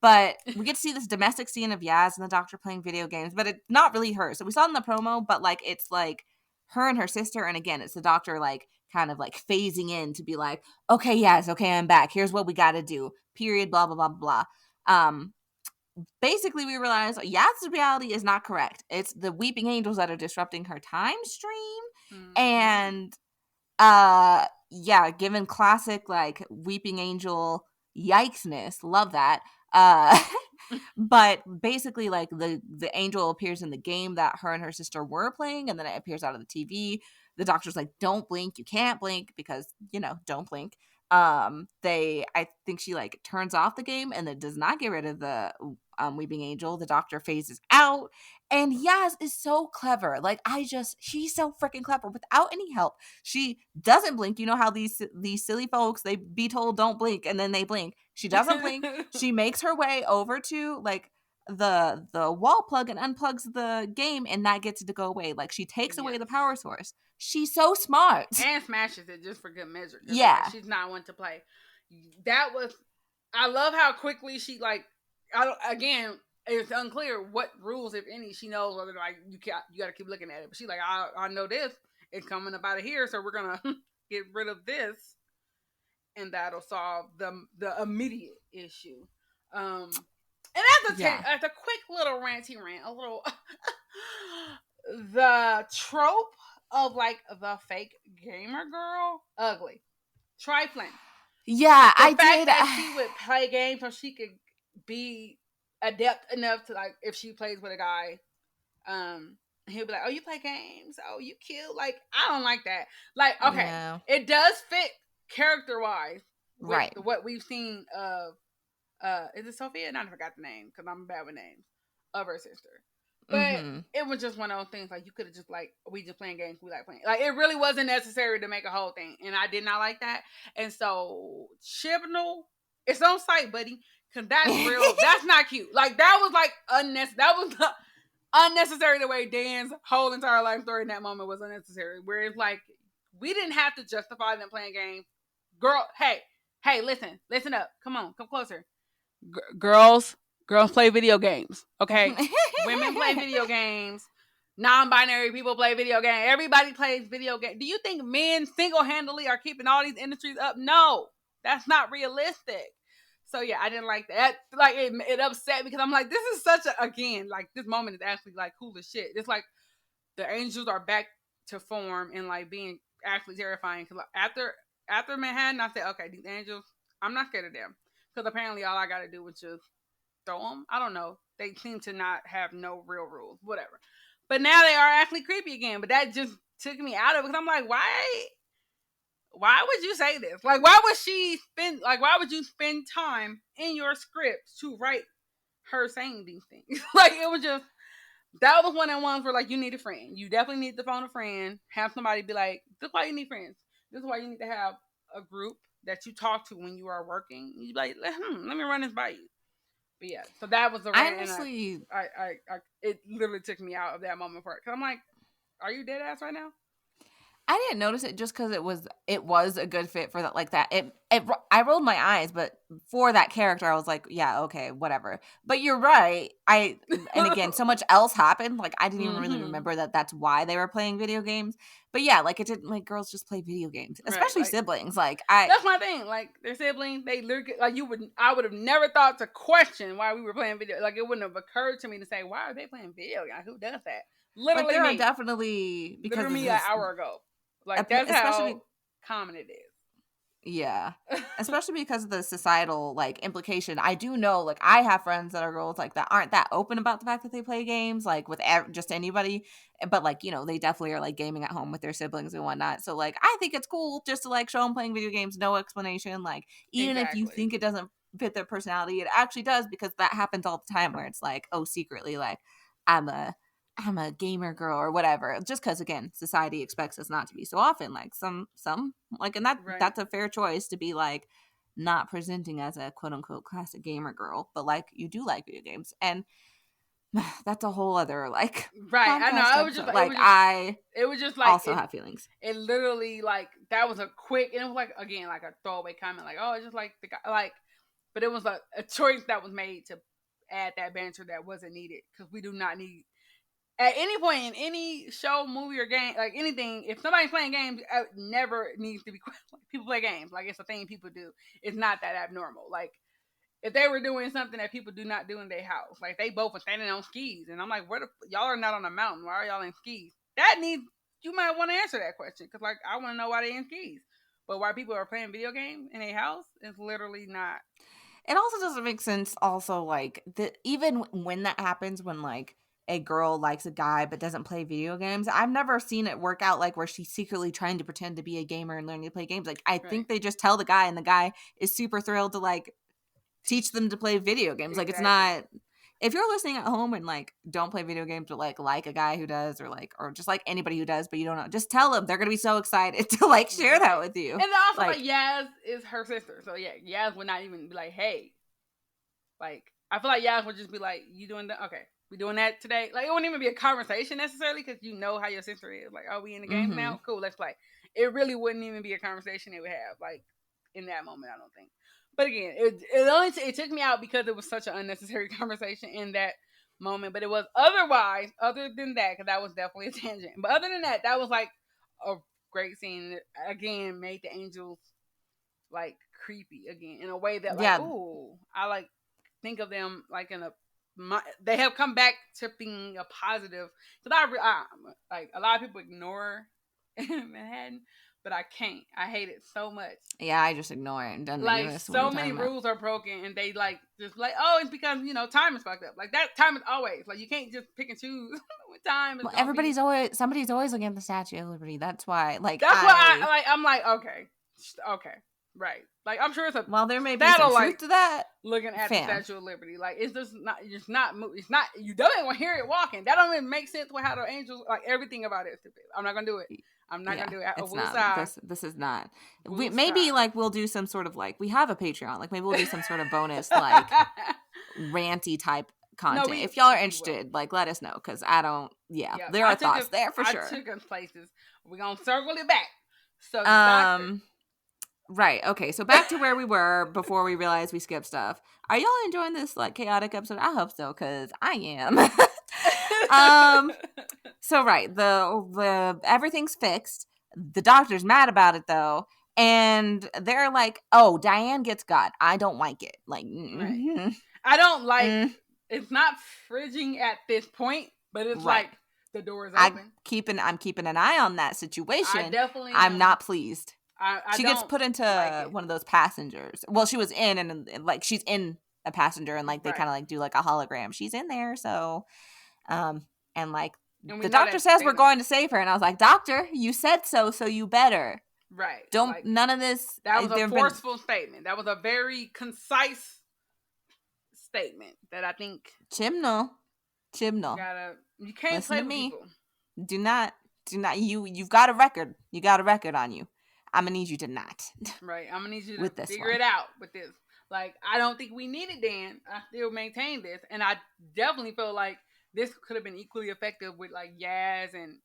But we get to see this domestic scene of Yaz and the Doctor playing video games, but it's not really her. So we saw it in the promo, but like it's like her and her sister, and again, it's the Doctor like kind of like phasing in to be like, okay, yes, okay, I'm back. Here's what we got to do. Period. Blah blah blah blah. Basically, we realize Yaz's reality is not correct. It's the weeping angels that are disrupting her time stream, and yeah, given classic like weeping angel yikesness, love that. But basically like the angel appears in the game that her and her sister were playing, and then it appears out of the TV. The Doctor's like, don't blink, you can't blink, because you know, don't blink. I think she like turns off the game and then does not get rid of the weeping angel. The Doctor phases out, and Yaz is so clever. Like she's so freaking clever. Without any help, she doesn't blink. You know how these silly folks, they be told don't blink and then they blink. She doesn't blink. She makes her way over to like the wall plug and unplugs the game, and that gets it to go away. Like she takes away the power source. She's so smart. And smashes it just for good measure. Yeah. Like, she's not one to play. I love how quickly she like, again, it's unclear what rules, if any, she knows, whether like you got to keep looking at it. But she's like, I know this. It's coming up out of here, so we're going to get rid of this. And that'll solve the immediate issue. And as a quick little ranty rant, a little the trope of like the fake gamer girl, ugly, trifling. Yeah, the fact that she would play games so she could be adept enough to like if she plays with a guy, he'll be like, "Oh, you play games? Oh, you cute." Like I don't like that. Like okay, it does fit character wise, right? What we've seen of is it Sophia? I forgot the name because I'm bad with names of her sister. But it was just one of those things. Like you could have just like we just playing games. We like playing. Like it really wasn't necessary to make a whole thing, and I did not like that. And so Chibnall, it's on site, buddy, because that's real. That's not cute. Like that was like unnecessary. That was not unnecessary. The way Dan's whole entire life story in that moment was unnecessary. Where it's like we didn't have to justify them playing games. Girl, hey, listen up. Come on, come closer. Girls play video games, okay? Women play video games. Non-binary people play video games. Everybody plays video games. Do you think men single-handedly are keeping all these industries up? No, that's not realistic. So yeah, I didn't like that. Like it upset me because I'm like, this is such a, again, like this moment is actually like cool as shit. It's like the angels are back to form and like being actually terrifying. Because after Manhattan, I said, okay, these angels, I'm not scared of them. Because apparently all I got to do was just throw them. I don't know. They seem to not have no real rules. Whatever. But now they are actually creepy again. But that just took me out of it. Because I'm like, why would you say this? Like, why would you spend time in your script to write her saying these things? Like, it was just, that was one of the ones where, like, you need a friend. You definitely need to phone a friend. Have somebody be like, this is why you need friends. This is why you need to have a group that you talk to when you are working. You be like, let me run this by you. But yeah, so that was the rant. Honestly, I it literally took me out of that moment for it. Cause I'm like, are you dead ass right now? I didn't notice it just because it was a good fit for that, like that. I rolled my eyes, but for that character, I was like, yeah, okay, whatever. But you're right. And again, so much else happened. Like I didn't even really remember that that's why they were playing video games. But yeah, like it didn't like girls just play video games, especially right, like, siblings. Like that's my thing. Like their siblings, they literally like I would have never thought to question why we were playing video. Like it wouldn't have occurred to me to say why are they playing video games? Who does that? Literally, like, there are definitely because literally an hour ago. Like that's how common it is. Yeah, especially because of the societal like implication. I do know, like I have friends that are girls like that aren't that open about the fact that they play games like with just anybody, but like you know they definitely are like gaming at home with their siblings and whatnot. So like I think it's cool just to like show them playing video games, no explanation. Like even if you think it doesn't fit their personality, it actually does because that happens all the time where it's like, oh, secretly like I'm a I'm a gamer girl or whatever, just because, again, society expects us not to be so often. Like some like, and that's a fair choice to be like not presenting as a quote unquote classic gamer girl, but like you do like video games, and that's a whole other like I know. It was just like it was just like also have feelings. It literally like that was a quick, and it was like again like a throwaway comment, like it's just like the guy like, but it was a choice that was made to add that banter that wasn't needed, because we do not need at any point in any show, movie, or game, like anything. If somebody's playing games, it never needs to be like, people play games, like it's a thing people do. It's not that abnormal. Like if they were doing something that people do not do in their house, like they both were standing on skis, and I'm like, y'all are not on a mountain? Why are y'all in skis? You might want to answer that question, because like I want to know why they in skis. But why people are playing video games in a house is literally not. It also doesn't make sense. Also, like even when that happens, when like a girl likes a guy but doesn't play video games, I've never seen it work out like where she's secretly trying to pretend to be a gamer and learning to play games. Like I think they just tell the guy, and the guy is super thrilled to like teach them to play video games. Like it's not, if you're listening at home and like don't play video games, but like a guy who does, or just like anybody who does, but you don't know, just tell them. They're gonna be so excited to like share that with you. And also like Yaz is her sister, so yeah, Yaz would not even be like, hey, like I feel like Yaz would just be like, you doing that? Okay, we doing that today. Like it wouldn't even be a conversation necessarily, because you know how your sister is. Like, oh, we in the games now? Cool, let's play. It really wouldn't even be a conversation they would have like in that moment, I don't think. But again, it took me out because it was such an unnecessary conversation in that moment. But it was other than that, because that was definitely a tangent. But other than that, that was like a great scene. Again, made the angels like creepy again in a way that like, ooh, I like think of them like in they have come back to being a positive. Because I like a lot of people ignore Manhattan. But I can't. I hate it so much. Yeah, I just ignore it. And done like so many rules are broken, and they like just like, oh, it's because time is fucked up. Like that time is always like you can't just pick and choose when time is. Well, somebody's always looking at the Statue of Liberty. That's why. Like I'm like okay, right. Like I'm sure it's a there may be some truth to that. Looking at the Statue of Liberty, like it's just not. It's not. You don't want to hear it walking. That don't even make sense with how the angels. Like everything about it is stupid. I'm not gonna do it. I'm not gonna do it. It's not. This is not. Maybe like we'll do some sort of like, we have a Patreon. Like maybe we'll do some sort of bonus like ranty type content. If y'all are interested, like let us know, because I don't. Yeah, there are thoughts there for sure. I took us places. We're gonna circle it back. So right. Okay. So back to where we were before we realized we skipped stuff. Are y'all enjoying this like chaotic episode? I hope so, because I am. So right, the everything's fixed. The doctor's mad about it though, and they're like, "Oh, Diane gets God. I don't like it. Like, I don't like. It's not fridging at this point, but it's like the door is open. I'm keeping an eye on that situation. I definitely. I'm not pleased. She gets put into one of those passengers. Well, she was in, and like she's in a passenger, and like they kind of like do like a hologram. She's in there, so, and like. And the doctor says we're going to save her, and I was like, "Doctor, you said so you better." Right. Don't like, none of this. That was a forceful statement. That was a very concise statement that I think. Chimnal. You can't listen play to with me. People. Do not. You've got a record. You got a record on you. I'm gonna need you to not. Right. I'm gonna need you to figure it out with this. Like, I don't think we needed Dan. I still maintain this, and I definitely feel like this could have been equally effective with like Yaz and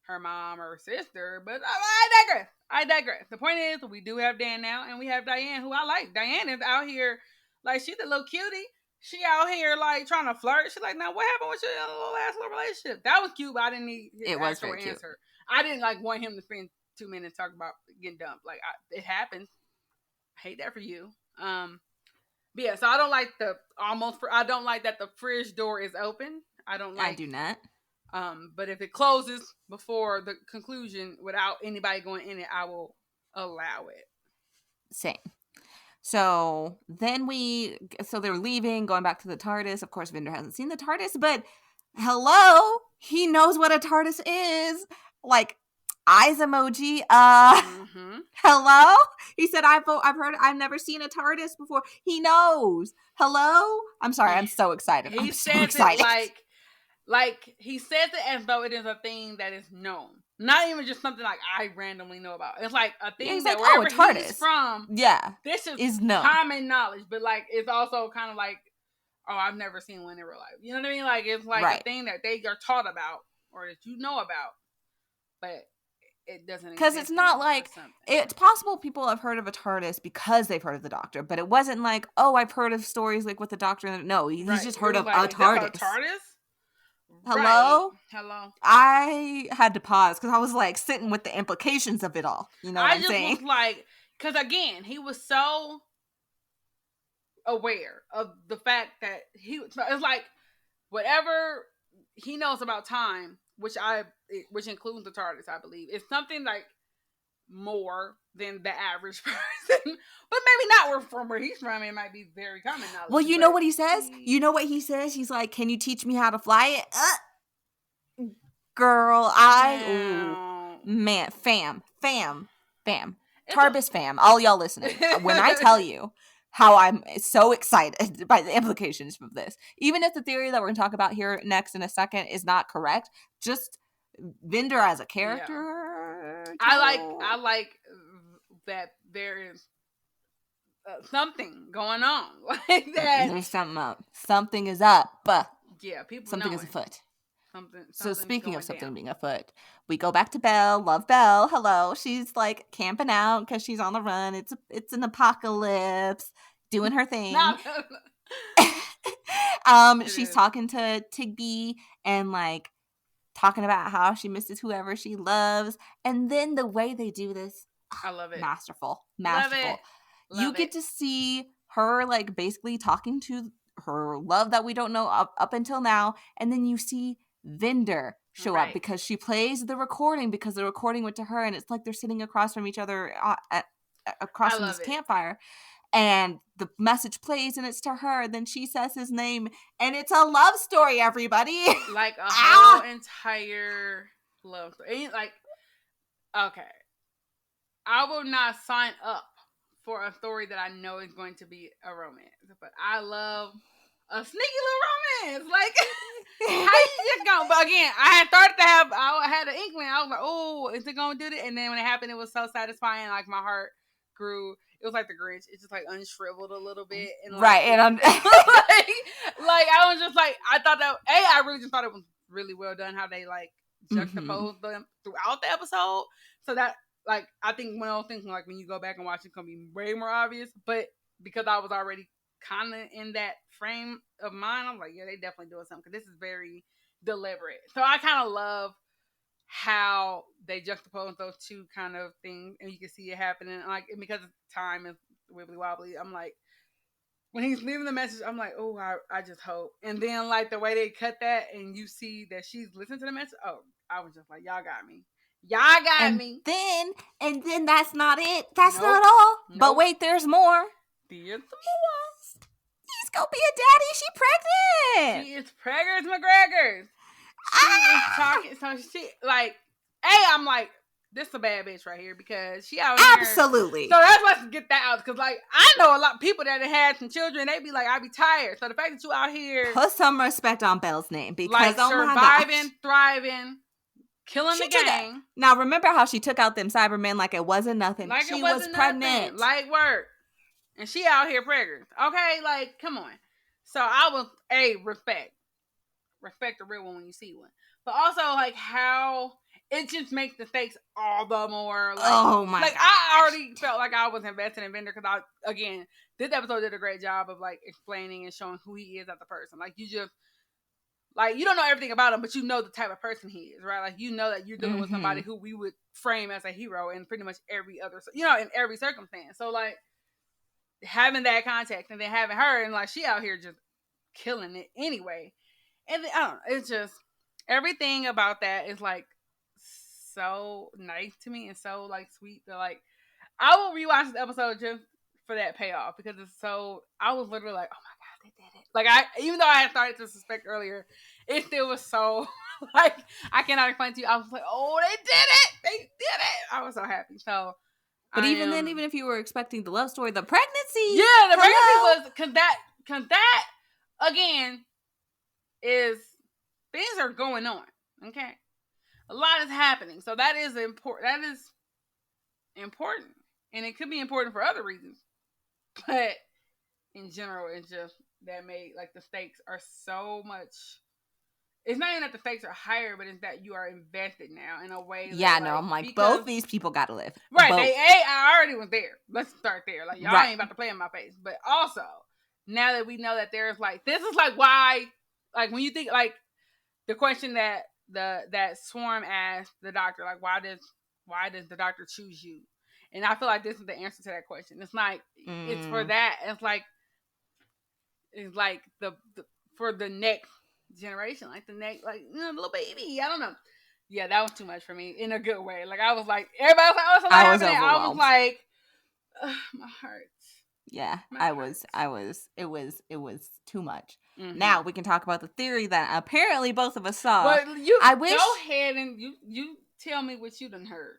her mom or her sister, but I digress. The point is, we do have Dan now, and we have Diane, who I like. Diane is out here, like, she's a little cutie. She out here like trying to flirt. She's like, now what happened with your little relationship? That was cute, but I didn't need his actual answer. Cute. I didn't like want him to spend 2 minutes talking about getting dumped. Like it happens. I hate that for you. But yeah, so I don't like I don't like that the fridge door is open. I do not. But if it closes before the conclusion without anybody going in it, I will allow it. Same. So then they're leaving, going back to the TARDIS. Of course, Vinder hasn't seen the TARDIS, but hello, he knows what a TARDIS is. Like, eyes emoji. Hello? He said, I've never seen a TARDIS before. He knows. Hello? I'm sorry, I'm so excited. He says it like like he says it as though it is a thing that is known, not even just something like I randomly know about. It's like a thing that like, wherever he's from, this is known. Common knowledge, but like it's also kind of like, oh, I've never seen one in real life. You know what I mean? Like it's like a thing that they are taught about or that you know about, but it doesn't, because it's not like it's possible people have heard of a TARDIS because they've heard of the Doctor, but it wasn't like, oh, I've heard of stories like with the Doctor. No, he's just heard of like, a TARDIS. Hello? Right. Hello. I had to pause because I was like sitting with the implications of it all. You know what I'm saying? I just was like, because again, he was so aware of the fact that it's like whatever he knows about time, which includes the TARDIS, I believe, is something like more than the average person, but maybe not from where he's from. It might be very common knowledge. Well, you know what he says? You know what he says? He's like, "Can you teach me how to fly it?" Girl, man, fam. TARDIS fam, all y'all listening. When I tell you how I'm so excited by the implications of this, even if the theory that we're going to talk about here next in a second is not correct, just Vinder as a character. Yeah. I like that there is something going on like that. There's something up. Something is up. Yeah, people. Something is afoot. So speaking of something down. being afoot, we go back to Belle. Love Belle. Hello. She's like camping out because she's on the run. It's an apocalypse. Doing her thing. She's talking to Tigby and like talking about how she misses whoever she loves. And then the way they do this, I love it. Masterful. Love it. You get to see her like basically talking to her love that we don't know up until now, and then you see Vinder show up because she plays the recording because the recording went to her, and it's like they're sitting across from each other across from this campfire, and the message plays and it's to her. Then she says his name, and it's a love story, everybody. Like a whole entire love story. Like, okay, I will not sign up for a story that I know is going to be a romance, but I love a sneaky little romance. Like, how you just going? But again, I had an inkling. I was like, oh, is it going to do this? And then when it happened, it was so satisfying. Like, my heart grew. It was like the Grinch. It just like unshriveled a little bit. And like, and I'm like I was just like, I thought that, I really just thought it was really well done how they like juxtaposed them throughout the episode. So that, like, I think one of those things, like, when you go back and watch it, it's going to be way more obvious. But because I was already kind of in that frame of mind, I'm like, yeah, they definitely doing something. Because this is very deliberate. So I kind of love how they juxtapose those two kind of things. And you can see it happening. Like, because time is wibbly wobbly, I'm like, when he's leaving the message, I'm like, oh, I just hope. And then, like, the way they cut that and you see that she's listening to the message, oh, I was just like, y'all got me. Y'all got me. And then that's not it. That's not all. Nope. But wait, there's more. He's gonna be a daddy. She pregnant. She is preggers McGregors. She is talking. So she like, I'm like, this is a bad bitch right here because she out here. Absolutely. So that's let's get that out because like I know a lot of people that have had some children. They be like, I be tired. So the fact that you out here put some respect on Belle's name because like surviving, thriving. Killing the gang. Now remember how she took out them Cybermen like it wasn't nothing. Like she it wasn't was pregnant. Nothing. Light work. And she out here pregnant. Okay, like come on. So I was respect the real one when you see one. But also like how it just makes the stakes all the more like, oh my like gosh. I already felt like I was invested in Vinder because this episode did a great job of like explaining and showing who he is as a person. Like you just like, you don't know everything about him, but you know the type of person he is, right? Like, you know that you're dealing with somebody who we would frame as a hero in pretty much every other, in every circumstance. So, like, having that context and then having her, and, like, she out here just killing it anyway. And, I don't know, it's just, everything about that is, like, so nice to me and so, like, sweet that, like, I will rewatch this episode just for that payoff because it's so, I was literally like, oh my God, they did it. Like even though I had started to suspect earlier, it still was so like I cannot explain to you. I was like, oh, they did it! They did it! I was so happy. So, but even then, even if you were expecting the love story, the pregnancy, the pregnancy was because that again is things are going on. Okay, a lot is happening, so that is important. That is important, and it could be important for other reasons, but in general, it's just that made like the stakes are so much. It's not even that the stakes are higher, but it's that you are invested now in a way. Yeah, that, no, I'm like, both these people gotta live. Right, both. I already was there. Let's start there. Like, y'all ain't about to play in my face. But also, now that we know that there's like, this is like why, like when you think like the question that that Swarm asked the doctor, like why does the doctor choose you? And I feel like this is the answer to that question. It's like it's for that. It's like the for the next generation, like the next, like little baby. I don't know. Yeah, that was too much for me in a good way. Like I was like, everybody was like, "Oh, something happening." I was like, my heart. Yeah, I was. It was too much. Mm-hmm. Now we can talk about the theory that apparently both of us saw. But I wish. Go ahead and you tell me what you done heard.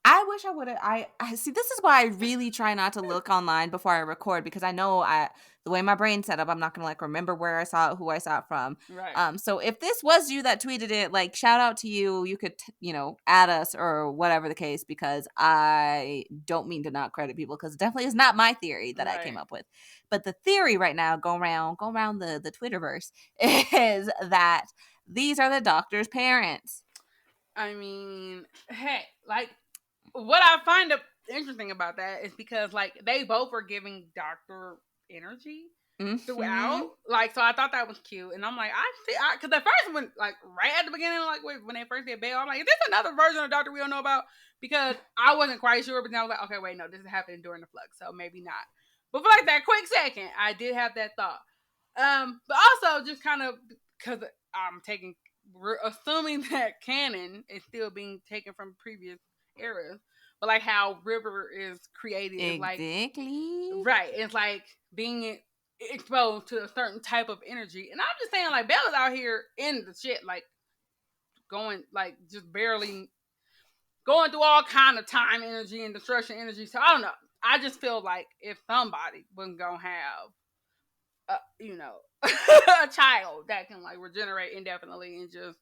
I wish I would have. I see. This is why I really try not to look online before I record, because I know the way my brain's set up, I'm not gonna like remember where I saw it, who I saw it from. Right. So if this was you that tweeted it, like shout out to you. You could add us or whatever the case, because I don't mean to not credit people, because it definitely is not my theory that I came up with. But the theory right now, go around the Twitterverse, is that these are the doctor's parents. I mean, hey, like. What I find interesting about that is because like they both are giving doctor energy throughout. Like, so I thought that was cute, and I'm like, because the first one, like right at the beginning, like when they first did bail, I'm like, is this another version of Doctor we don't know about? Because I wasn't quite sure, but then I was like, okay, wait, no, this is happening during the Flux, so maybe not. But for like that quick second, I did have that thought. But also just kind of because we're assuming that canon is still being taken from previous eras, but like how River is created, exactly. Right, it's like being exposed to a certain type of energy, and I'm just saying, like Bella's out here in the shit, like going, like just barely going through all kind of time energy and destruction energy. So I don't know. I just feel like if somebody wasn't gonna have, a child that can like regenerate indefinitely and just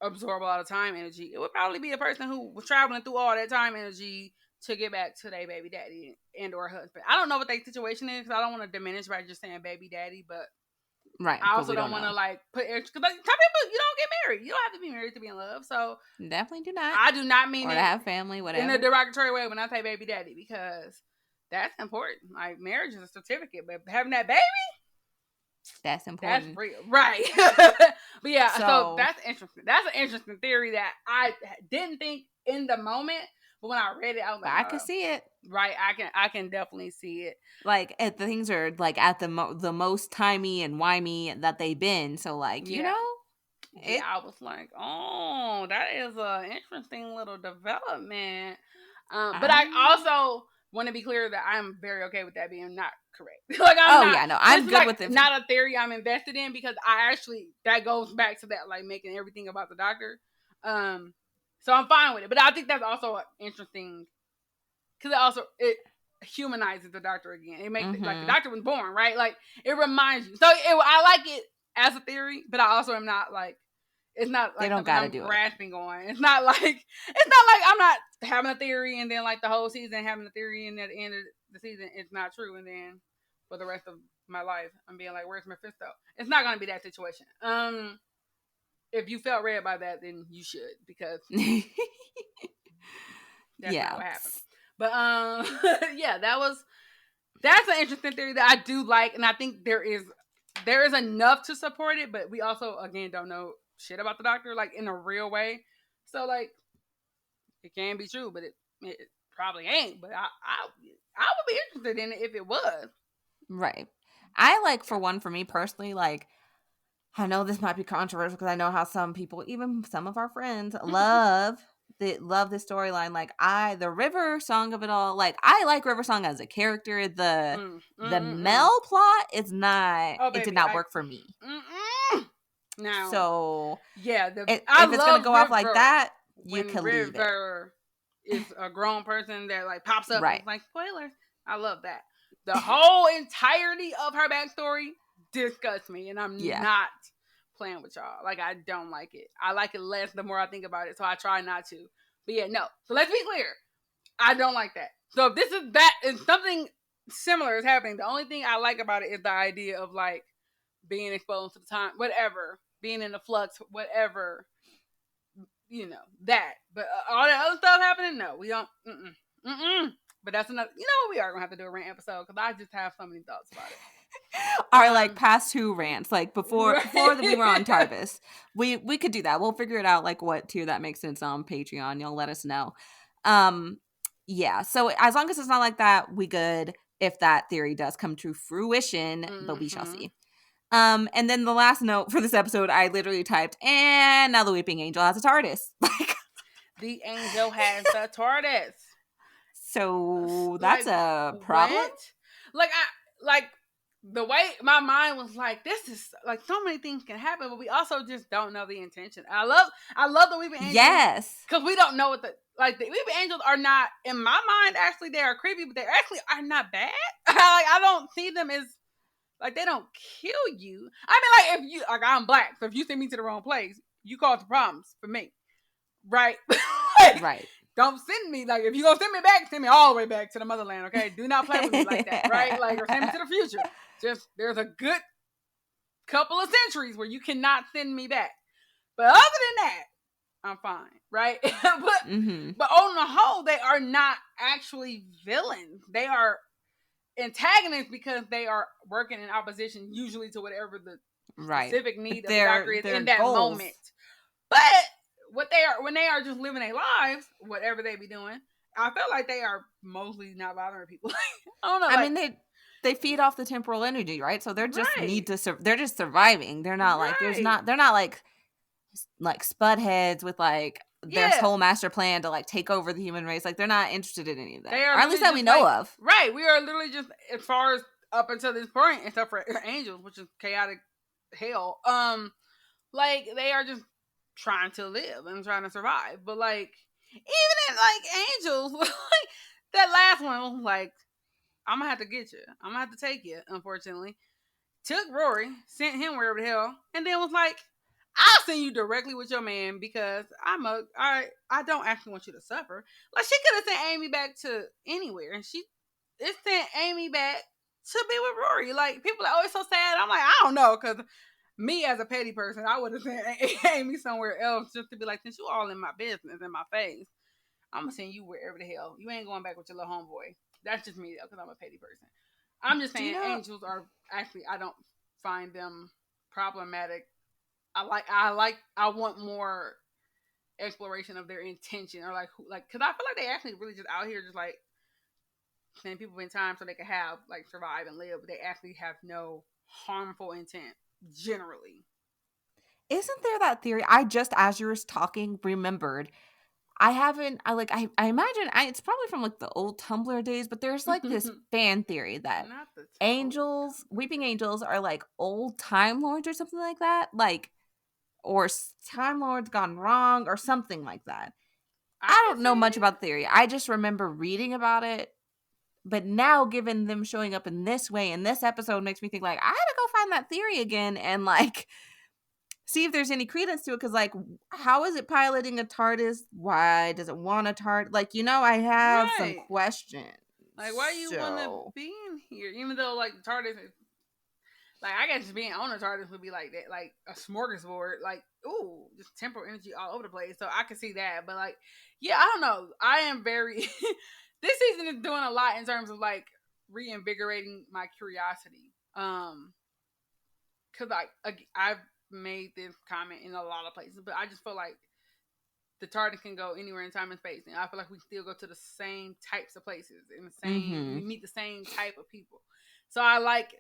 absorb a lot of time energy, it would probably be a person who was traveling through all that time energy to get back to their baby daddy and or husband. I don't know what their situation is, because I don't want to diminish by just saying baby daddy, but I also don't want to like put extra, because some people, you don't get married, you don't have to be married to be in love. So definitely do not. I do not mean or it to have family, whatever, in a derogatory way when I say baby daddy, because that's important. Like marriage is a certificate, but having that baby, that's important. That's real. Right. But yeah, so that's interesting. That's an interesting theory that I didn't think in the moment, but when I read it, I was like, I can see it. Right, I can definitely see it. Like the things are like at the most timey and wimey that they've been. So like, I was like, oh, that is an interesting little development. But I also want to be clear that I'm very okay with that being not correct. Like I'm good with it. Not a theory I'm invested in, because I actually, that goes back to that, like making everything about the doctor. So I'm fine with it, but I think that's also interesting, because it humanizes the doctor again. It makes it like the doctor was born, right? Like it reminds you. So I like it as a theory, but I also am not like, it's not like they don't gotta I'm do grasping on. It's not like I'm not having a theory and then like the whole season having a theory, and at the end of the season it's not true, and then for the rest of my life I'm being like, where's Mephisto? It's not gonna be that situation. If you felt read by that, then you should, because that's not what happened. But yeah, that's an interesting theory that I do like, and I think there is enough to support it, but we also again don't know shit about the doctor like in a real way. So like it can be true, but it probably ain't. But I would be interested in it if it was. Right. I like, for me personally, like, I know this might be controversial because I know how some people, even some of our friends, love this storyline. Like the River song of it all. Like I like River song as a character. The Mel plot is not. It did not work for me. Now, so yeah, if it's gonna go off like that, you can leave it. River is a grown person that like pops up. Right. And like spoilers. I love that. The whole entirety of her backstory disgusts me, and I'm not playing with y'all. Like, I don't like it. I like it less the more I think about it, so I try not to. But yeah, no. So let's be clear. I don't like that. So if this is that, if something similar is happening, the only thing I like about it is the idea of, like, being exposed to the time, whatever, being in the flux, whatever, you know, that. But all that other stuff happening, no, we don't. But that's another. You know what? We are gonna have to do a rant episode because I just have so many thoughts about it. Our like past two rants, like before we were on TARDIS, we could do that. We'll figure it out, like what tier that makes sense on Patreon. You'll let us know. Yeah. So as long as it's not like that, we good. If that theory does come to fruition, but we shall see. And then the last note for this episode, I literally typed, and now the Weeping Angel has a TARDIS. Like, the angel has the TARDIS. So that's like, a problem. What? Like the way my mind was like, this is like so many things can happen, but we also just don't know the intention. I love the Weeping Angels. Yes, because we don't know what the Weeping Angels are not, in my mind. Actually, they are creepy, but they actually are not bad. Like, I don't see them as like, they don't kill you. I mean, like, if you like, I'm black, so if you send me to the wrong place, you cause problems for me, right? Like, right. Don't send me, like, if you're gonna send me back, send me all the way back to the motherland, okay? Do not play with me like that, right? Like, or send me to the future. Just, there's a good couple of centuries where you cannot send me back. But other than that, I'm fine, right? But on the whole, they are not actually villains. They are antagonists because they are working in opposition usually to whatever the specific need of the doctor is in that moment. But what they are, when they are just living their lives, whatever they be doing, I feel like they are mostly not bothering people. I don't know. I mean, they feed off the temporal energy, right? So they're just they're just surviving. They're not like they're not like spud heads with like their whole master plan to like take over the human race. Like, they're not interested in any of that, or at least that we know of. Right, we are literally just, as far as up until this point, except for angels, which is chaotic hell. Like, they are just trying to live and trying to survive. But like, even in like angels, like that last one was like, I'm gonna have to get you. I'm gonna have to take you. Unfortunately, took Rory, sent him wherever the hell, and then was like, I'll send you directly with your man because I don't actually want you to suffer. Like, she could have sent Amy back to anywhere, and it sent Amy back to be with Rory. Like, people are always so sad. I'm like, I don't know, because me as a petty person, I would have sent Amy somewhere else just to be like, since you all in my business, in my face, I'm gonna send you wherever the hell. You ain't going back with your little homeboy. That's just me, though, because I'm a petty person. I'm just saying, angels are actually, I don't find them problematic. I want more exploration of their intention, or because I feel like they actually really just out here just like sending people in time so they can have like survive and live, but they actually have no harmful intent generally. Isn't there that theory? I just, as you were talking, remembered. I imagine it's probably from like the old Tumblr days, but there's like this fan theory that Weeping Angels are like old Time Lords or something like that, like, or Time Lords gone wrong or something like that. I don't know much about the theory. I just remember reading about it, but now given them showing up in this way in this episode makes me think like, I gotta go find that theory again and like see if there's any credence to it, because like, how is it piloting a TARDIS? Why does it want a TARDIS? Like, I have some questions. Like, why do you want to be in here? Even though like the TARDIS is, like, I guess being on a TARDIS would be like that, like a smorgasbord, like, ooh, just temporal energy all over the place. So I can see that, but like, yeah, I don't know. I am very this season is doing a lot in terms of like reinvigorating my curiosity. Cause I've made this comment in a lot of places, but I just feel like the TARDIS can go anywhere in time and space, and I feel like we still go to the same types of places and the same we meet the same type of people. So I like,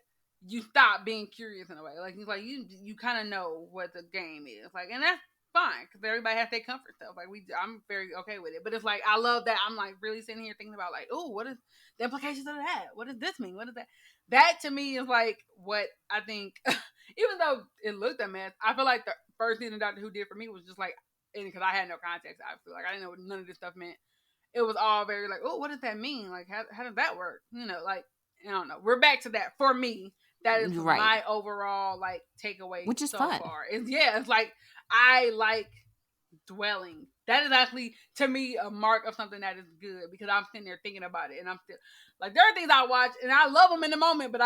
you stop being curious in a way. Like, you kind of know what the game is, like, and that's fine because everybody has their comfort stuff. Like, I'm very okay with it, but it's like, I love that I'm like really sitting here thinking about like, oh, what is the implications of that? What does this mean? What is that? That to me is like what I think. Even though it looked a mess, I feel like the first thing that Doctor Who did for me was just like, because I had no context, I feel like I didn't know what none of this stuff meant. It was all very like, oh, what does that mean? Like, how does that work? Like, I don't know. We're back to that for me. That is my overall like takeaway, which is so fun. far. It's like I like dwelling. That is actually to me a mark of something that is good, because I'm sitting there thinking about it, and I'm still like, there are things I watch and I love them in the moment, but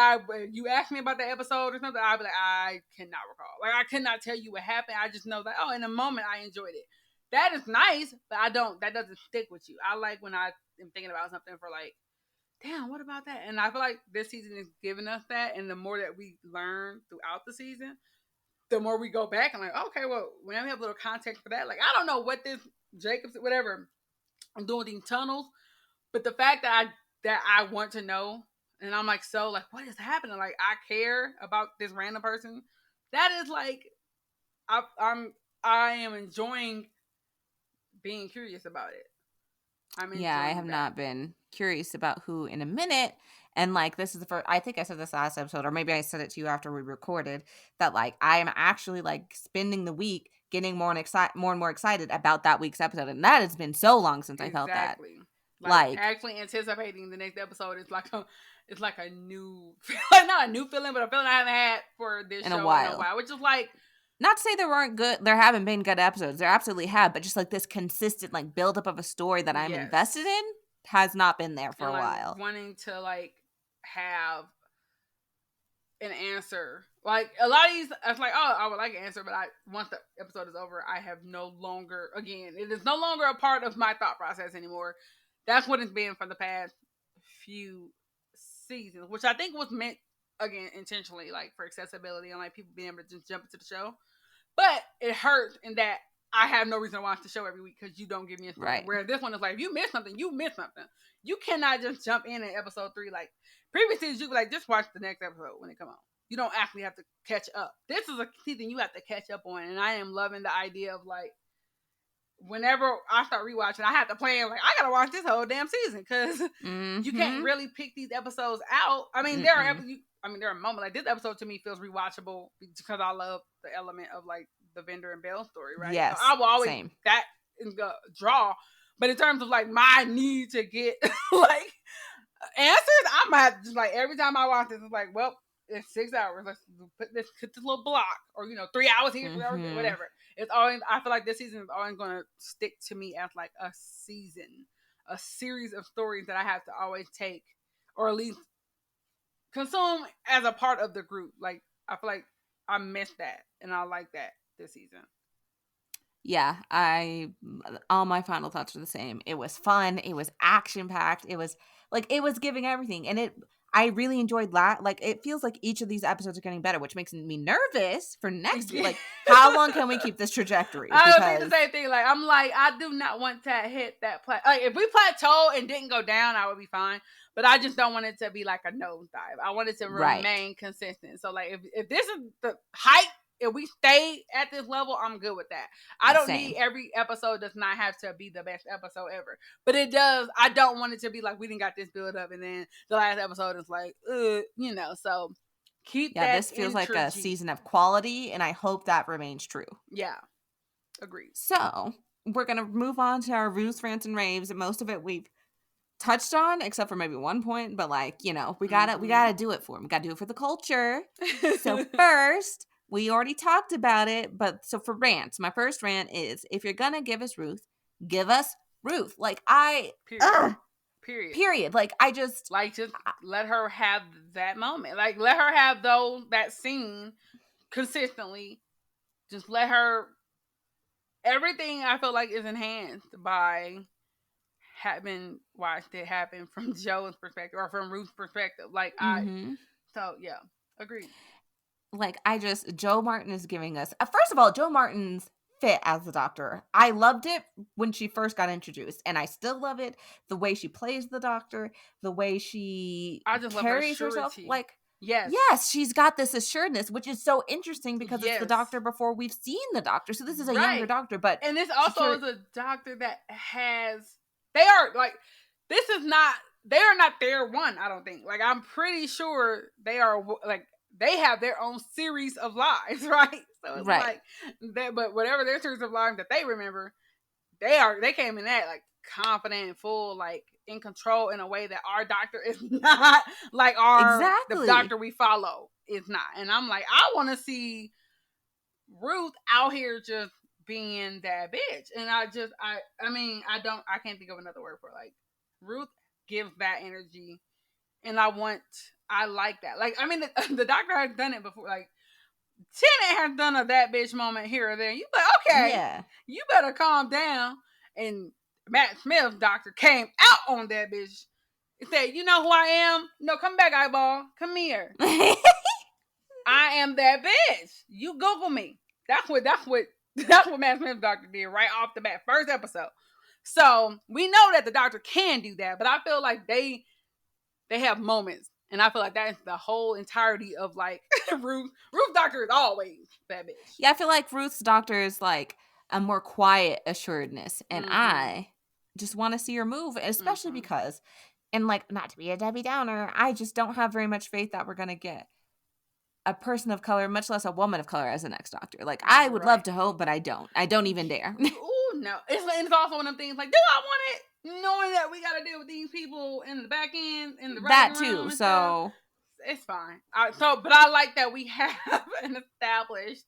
you ask me about the episode or something, I'll be like, I cannot recall. Like, I could not tell you what happened. I just know that, oh, in the moment I enjoyed it. That is nice, but that doesn't stick with you. I like when I am thinking about something for like, damn, what about that? And I feel like this season is giving us that, and the more that we learn throughout the season, the more we go back and like, okay, well, when I have a little context for that, like, I don't know what this Jacobs, whatever, I'm doing these tunnels, but the fact that I want to know, and I'm like, so like, what is happening? Like, I care about this random person. That is like, I am enjoying being curious about it. I have not been curious about who in a minute. And like, this is the first, I think I said this last episode, or maybe I said it to you after we recorded, that like I am actually like spending the week getting more and more excited about that week's episode, and that has been so long since I felt that. Like actually anticipating the next episode is like a new, like, not a new feeling, but a feeling I haven't had for this show in a while, which is like, not to say there haven't been good episodes. There absolutely have, but just like this consistent like buildup of a story that I'm invested in has not been there for a while. Wanting to like have an answer. Like, a lot of these, it's like, oh, I would like an answer, but once the episode is over, I have no longer, again, it is no longer a part of my thought process anymore. That's what it's been for the past few seasons, which I think was meant, again, intentionally, like, for accessibility and like people being able to just jump into the show. But it hurts in that I have no reason to watch the show every week because you don't give me a story. Right. Where this one is like, if you miss something, you miss something. You cannot just jump in episode 3. Like, previous seasons, you could like, just watch the next episode when it come on. You don't actually have to catch up. This is a season you have to catch up on, and I am loving the idea of like, whenever I start rewatching, I have to plan like, I gotta watch this whole damn season because you can't really pick these episodes out. I mean, there are moments like this episode to me feels rewatchable because I love the element of like the Vendor and Bell story, right? Yes, so I will always that is the draw. But in terms of like my need to get like answers, I might just like every time I watch this, it's like, well, it's 6 hours. Let's put this little block, or 3 hours here, 3 hours there, whatever. It's always, I feel like this season is always going to stick to me as like a season, a series of stories that I have to always take, or at least consume as a part of the group. Like, I feel like I missed that, and I like that this season. Yeah, all my final thoughts are the same. It was fun. It was action packed. It was giving everything, and I really enjoyed that. Like, it feels like each of these episodes are getting better, which makes me nervous for next week. Like, how long can we keep this trajectory? I would think the same thing. Like, I'm like, I do not want to hit that plateau. Like, if we plateau and didn't go down, I would be fine. But I just don't want it to be like a nosedive. I want it to remain consistent. So, like, if this is the height, if we stay at this level, I'm good with that. I don't need every episode does not have to be the best episode ever. But it does. I don't want it to be like, we didn't got this build up and then the last episode is like, so keep that. Yeah, this feels like a season of quality, and I hope that remains true. Yeah. Agreed. So we're going to move on to our ruse, rants, and raves. And most of it we've touched on, except for maybe one point. But like, we gotta do it for them. We gotta do it for the culture. So first, we already talked about it, but so for rants, my first rant is, if you're gonna give us Ruth, give us Ruth. Like, Period. Like, I just let her have that moment. Like, let her have that scene consistently. Just let her. Everything I feel like is enhanced by having watched it happen from Joe's perspective or from Ruth's perspective. Like, so yeah, agreed. Like, Joe Martin is giving us, first of all, Joe Martin's fit as the Doctor. I loved it when she first got introduced, and I still love it. The way she plays the Doctor, the way she carries herself. Like, yes, she's got this assuredness, which is so interesting because it's the Doctor before we've seen the Doctor. So this is a younger Doctor, and this also is a Doctor that they are not their one, I don't think. Like, I'm pretty sure they are, like, they have their own series of lives, right? So it's like, but whatever their series of lives that they remember, they came in that, like, confident and full, like, in control in a way that our Doctor is not, like, the Doctor we follow it's not. And I'm like, I want to see Ruth out here just being that bitch. And I can't think of another word for it. Like, Ruth gives that energy, and I like that. Like, I mean, the doctor has done it before. Like, Tennant has done a that bitch moment here or there. You like, okay, you better calm down. And Matt Smith's doctor came out on that bitch and said, "You know who I am? No, come back, eyeball. Come here. I am that bitch. You Google me." That's what Matt Smith's doctor did right off the bat, first episode. So we know that the doctor can do that, but I feel like they have moments. And I feel like that's the whole entirety of, like, Ruth. Ruth's doctor is always that bitch. Yeah, I feel like Ruth's doctor is, like, a more quiet assuredness. And I just want to see her move, especially because, and, like, not to be a Debbie Downer, I just don't have very much faith that we're going to get a person of color, much less a woman of color, as the next doctor. Like, I would love to hope, but I don't. I don't even dare. Ooh, no. It's also one of them things, like, do I want it? Knowing that we got to deal with these people in the back end, in the that too. So stuff, it's fine. But I like that we have an established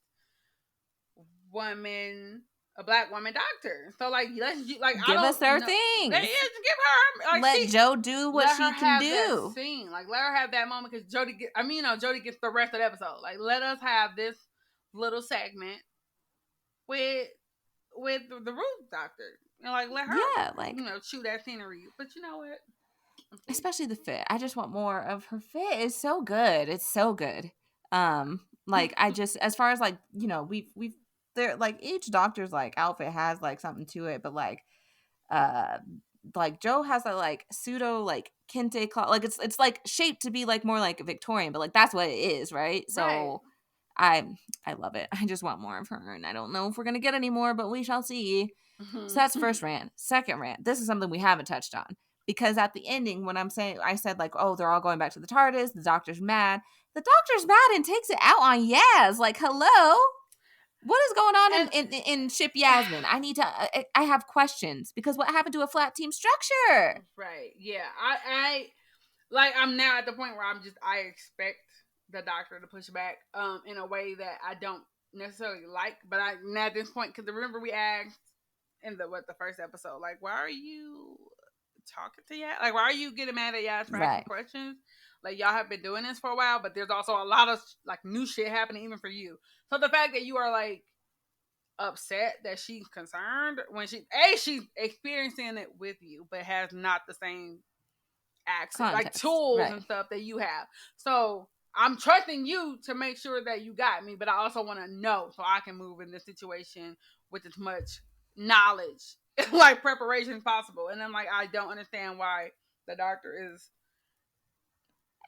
woman, a black woman doctor. So, like, give us her things. Give her. Like, let Jo do what she can do. That scene. Like, let her have that moment, because Jody gets the rest of the episode. Like, let us have this little segment with the Ruth doctor. You know, like, let her, chew that scenery. But you know what? Especially the fit. I just want more of her fit. It's so good. It's so good. Like, I just, as far as, like, you know, we've there, like, each doctor's, like, outfit has, like, something to it, but, like Jo has a, like, pseudo, like, kente cloth. Like, it's like shaped to be, like, more like Victorian, but, like, that's what it is, right? So I love it. I just want more of her, and I don't know if we're gonna get any more, but we shall see. So that's first rant. Second rant. This is something we haven't touched on, because at the ending, when I said, like, oh, they're all going back to the TARDIS. The doctor's mad. The doctor's mad and takes it out on Yaz. Like, hello, what is going on in Ship Yasmin? I have questions, because what happened to a flat team structure? Right. Yeah. I'm now at the point where I expect the doctor to push back in a way that I don't necessarily like, but at this point, because remember we asked in the first episode, like, why are you talking to Yaz? Like, why are you getting mad at Yaz for asking questions? Like, y'all have been doing this for a while, but there's also a lot of, like, new shit happening even for you. So the fact that you are, like, upset that she's concerned when she's experiencing it with you, but has not the same access, like, tools and stuff that you have. So I'm trusting you to make sure that you got me, but I also want to know so I can move in this situation with as much knowledge, like, preparation as possible. And I'm like, I don't understand why the doctor is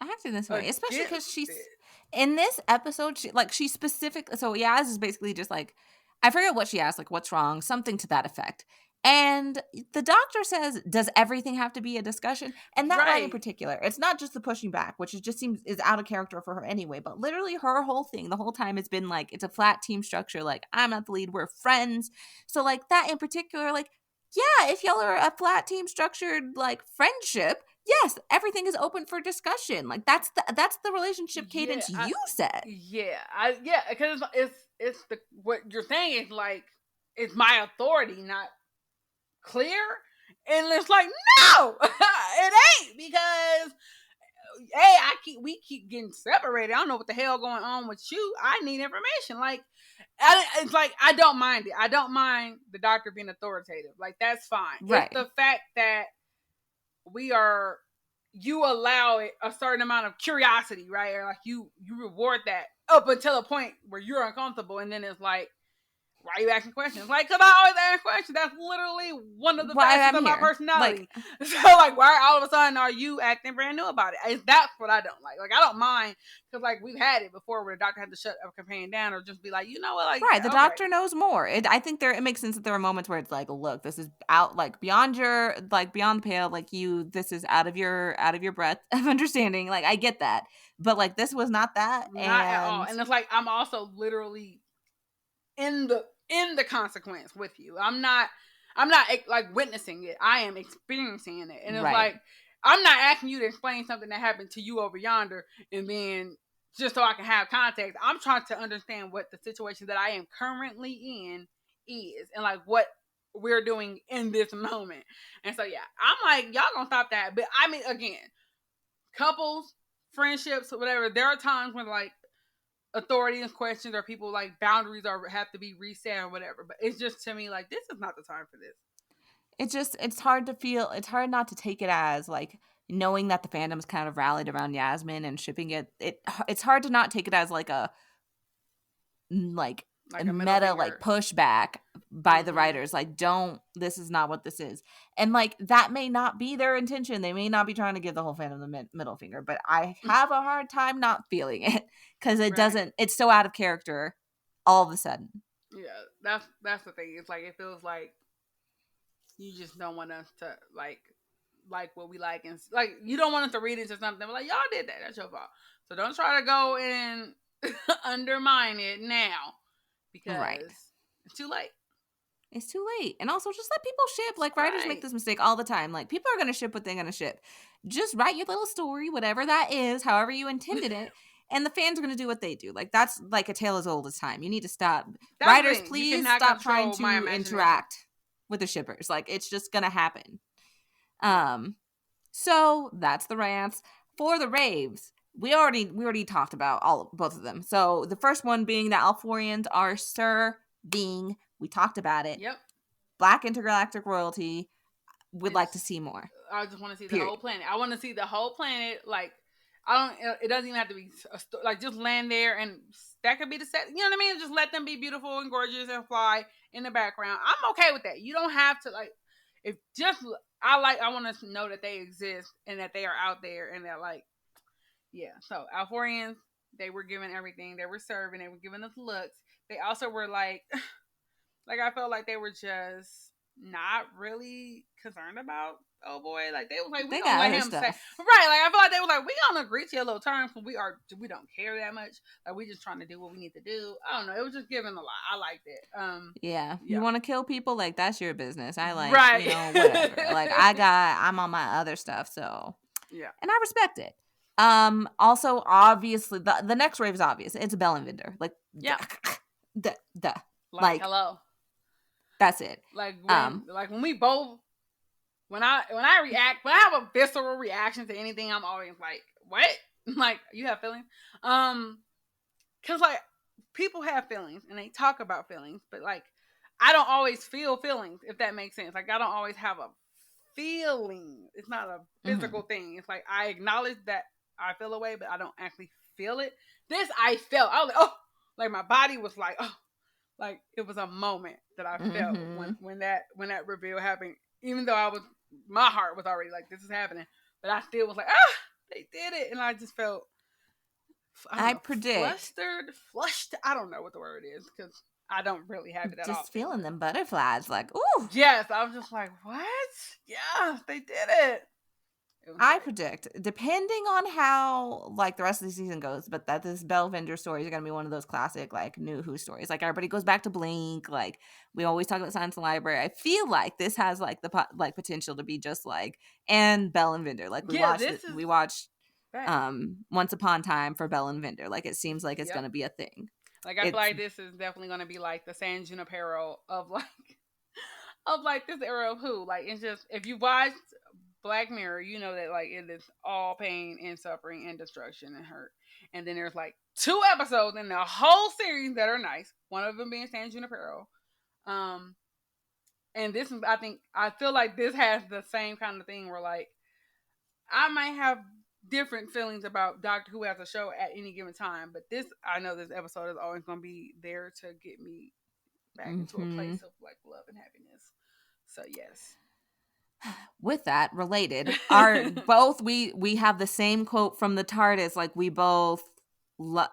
acting this way, especially because she's in this episode. She's specific. So Yaz is basically just like, I forget what she asked, like, what's wrong, something to that effect. And the doctor says, does everything have to be a discussion? And that line in particular, it's not just the pushing back, which just seems is out of character for her anyway, but literally her whole thing the whole time has been, like, it's a flat team structure. Like, I'm not the lead, we're friends. So, like, that in particular, like, yeah, if y'all are a flat team structured, like, friendship, yes, everything is open for discussion. Like, that's the relationship cadence you set. Because it's the what you're saying is, like, it's my authority, not clear. And it's like, no, it ain't, because we keep getting separated. I don't know what the hell going on with you. I need information. Like, it's like, I don't mind it. I don't mind the doctor being authoritative. Like, that's fine. It's the fact that you allow it a certain amount of curiosity, right? Or, like, you reward that up until a point where you're uncomfortable, and then it's like, why are you asking questions? Like, because I always ask questions. That's literally one of the facets of my personality. Like, so, like, why all of a sudden are you acting brand new about it? That's what I don't like. Like, I don't mind, because, like, we've had it before where the doctor had to shut a companion down, or just be like, you know what? Like, the doctor knows more. I think it makes sense that there are moments where it's like, look, this is out, like, beyond the pale. Like, this is out of your breadth of understanding. Like, I get that, but, like, this was not that. Not at all. And it's like, I'm also literally in the consequence with you. I'm not like witnessing it. I am experiencing it. And it's like, I'm not asking you to explain something that happened to you over yonder and then just so I can have context. I'm trying to understand what the situation that I am currently in is, and like what we're doing in this moment. And so yeah, I'm like, y'all gonna stop that. But I mean, again, couples, friendships, whatever, there are times when like authority is questioned or people like boundaries are have to be reset or whatever. But it's just to me like this is not the time for this. It's hard not to take it as like, knowing that the fandom's kind of rallied around Yasmin and shipping it's hard to not take it as like a meta like pushback by the writers, like, this is not what this is. And like that may not be their intention. They may not be trying to give the whole fandom the middle finger, but I have a hard time not feeling it because it's so out of character all of a sudden. Yeah, that's the thing. It's like it feels like you just don't want us to like what we like, and like you don't want us to read into something but like, y'all did that, that's your fault. So don't try to go and undermine it now because it's too late. It's too late. And also just let people ship. Like, writers make this mistake all the time. Like, people are going to ship what they're going to ship. Just write your little story, whatever that is, however you intended it, and the fans are going to do what they do. Like, that's like a tale as old as time. You need to stop. Writers, please stop trying to interact with the shippers. Like, it's just going to happen. So that's the rants. For the raves, we already talked about both of them. So the first one being that Alforians are serving. We talked about it. Yep. Black intergalactic royalty. Would like to see more. I just want to see the whole planet. I want to see the whole planet. Like, it doesn't even have to be like just land there, and that could be the set. You know what I mean? Just let them be beautiful and gorgeous and fly in the background. I'm okay with that. You don't have to like. I want to know that they exist and that they are out there and they're like, yeah. So Alforians, they were given everything. They were serving. They were giving us looks. They also were like I felt like they were just not really concerned about boy. Like they was like, we gonna let him say right. Like I feel like they was like, we gonna agree to your little terms, but we don't care that much. Like we just trying to do what we need to do. I don't know. It was just giving a lot. I liked it. Yeah. You want to kill people? Like that's your business. I like whatever. Like I'm on my other stuff. So yeah, and I respect it. Also, obviously, the next rave is obvious. It's Bell and Vinder. Like yeah, like hello. That's it. Like when we both. When I have a visceral reaction to anything, I'm always like, what? Like, you have feelings? Cause like people have feelings and they talk about feelings, but like I don't always feel feelings, if that makes sense. Like I don't always have a feeling. It's not a physical thing. It's like I acknowledge that I feel a way, but I don't actually feel it. This I felt. I was like, oh, like my body was like, oh, like it was a moment that I felt when that reveal happened. Even though my heart was already like, this is happening, but I still was like, they did it, and I just felt. I predict flushed. I don't know what the word is because I don't really have it at all. Just feeling them butterflies, like ooh. Yes, I was just like, what? Yeah, they did it. I predict, depending on how like the rest of the season goes, but that this Bell Vinder stories are gonna be one of those classic like New Who stories. Like everybody goes back to Blink. Like we always talk about Science and Library. I feel like this has like the potential to be just like and Bell and Vinder. Like we watched Once Upon a Time for Bell and Vinder. Like it seems like it's gonna be a thing. Like I feel like this is definitely gonna be like the San Junipero of like this era of Who. Like it's just if you watched Black Mirror, you know that like it is all pain and suffering and destruction and hurt. And then there's like 2 episodes in the whole series that are nice. One of them being San Junipero. And this is, I feel like this has the same kind of thing where like I might have different feelings about Doctor Who as a show at any given time, but I know this episode is always going to be there to get me back into a place of like love and happiness. So yes. With that, related, we have the same quote from the TARDIS. Like we both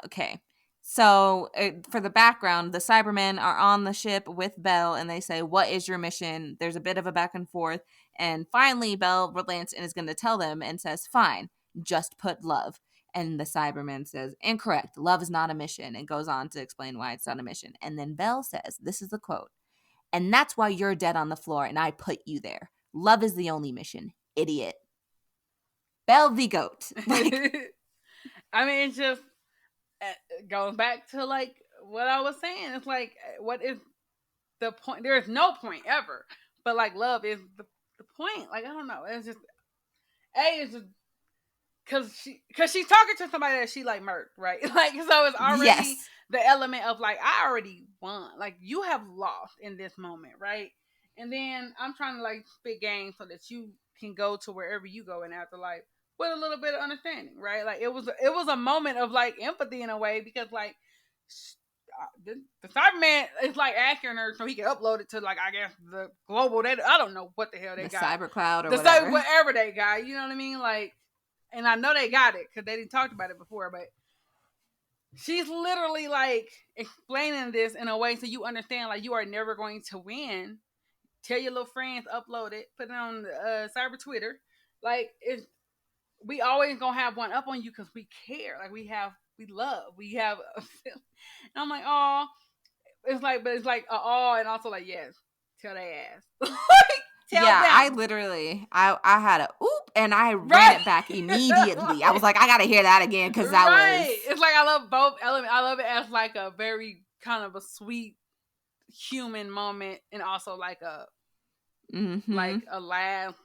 okay. So for the background, the Cybermen are on the ship with Bell, and they say, "What is your mission?" There's a bit of a back and forth, and finally Bell relents and is going to tell them, and says, "Fine, just put love." And the Cyberman says, "Incorrect. Love is not a mission," and goes on to explain why it's not a mission. And then Bell says, "This is the quote, and that's why you're dead on the floor, and I put you there. Love is the only mission, idiot." Bell the goat. Like, I mean, it's just, it goes back to like what I was saying. It's like, what is the point? There is no point ever, but like love is the point. Like, I don't know. It's just it's just because she's talking to somebody that she like murked, right? Like, so it's already the element of like, I already won. Like, you have lost in this moment, right? And then I'm trying to like spit game so that you can go to wherever you go in afterlife with a little bit of understanding, right? Like, it was a moment of like empathy in a way, because like the Cyberman is like asking her so he can upload it to like, I guess, the global data. I don't know what the hell they got, cyber cloud or whatever. Whatever they got, you know what I mean? Like, and I know they got it because they didn't talk about it before, but she's literally like explaining this in a way so you understand, like, you are never going to win. Tell your little friends, upload it, put it on cyber Twitter. Like, we always gonna have one up on you because we care. Like, we love. We have a feeling. And I'm like, oh, it's like, but it's like, oh, and also like, yes, tell they ass. Tell them. I literally, I had a oop, and I ran it back immediately. I was like, I gotta hear that again, because that was. It's like, I love both elements. I love it as like a very kind of a sweet human moment, and also like a like a laugh,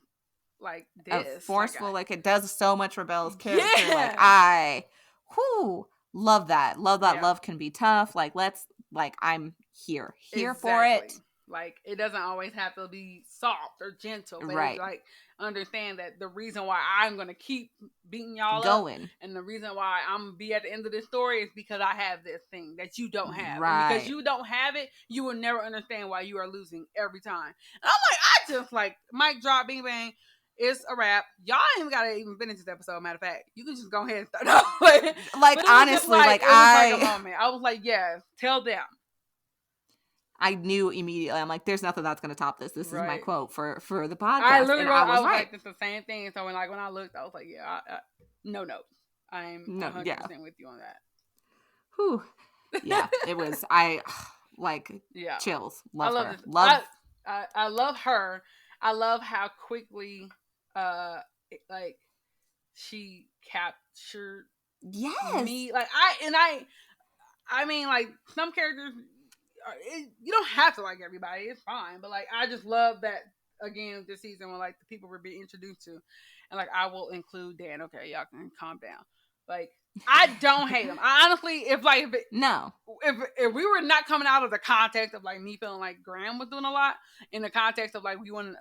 like this, a forceful, like it does so much for Belle's character. Like, I, love that. Love that. Love can be tough. Like, I'm here for it. Like, it doesn't always have to be soft or gentle, but right. It's like, understand that the reason why I'm going to keep beating y'all going up, and the reason why I'm going to be at the end of this story, is because I have this thing that you don't have. Right. And because you don't have it, you will never understand why you are losing every time. And I'm like, I just like, mic drop, bing bang, it's a wrap. Y'all ain't got to even finish this episode. Matter of fact, you can just go ahead and start over. Like, honestly, like, it was like a moment. I was like, yeah, tell them. I knew immediately. I'm like, there's nothing that's going to top this. This is my quote for the podcast. I literally wrote, I was right. Like, it's the same thing. So when I looked, I was like, yeah, no notes. I'm 100% with you on that. Whew. Yeah, it was. I like chills. Love her. I love her. I love how quickly, like, she captured me. Like, I mean, like, some characters, you don't have to like everybody, it's fine, but like, I just love that, again, this season, when like the people we're being introduced to, and like, I will include Dan. Okay, y'all can calm down. Like, I don't hate him. I honestly, if we were not coming out of the context of like me feeling like Graham was doing a lot, in the context of like we wanted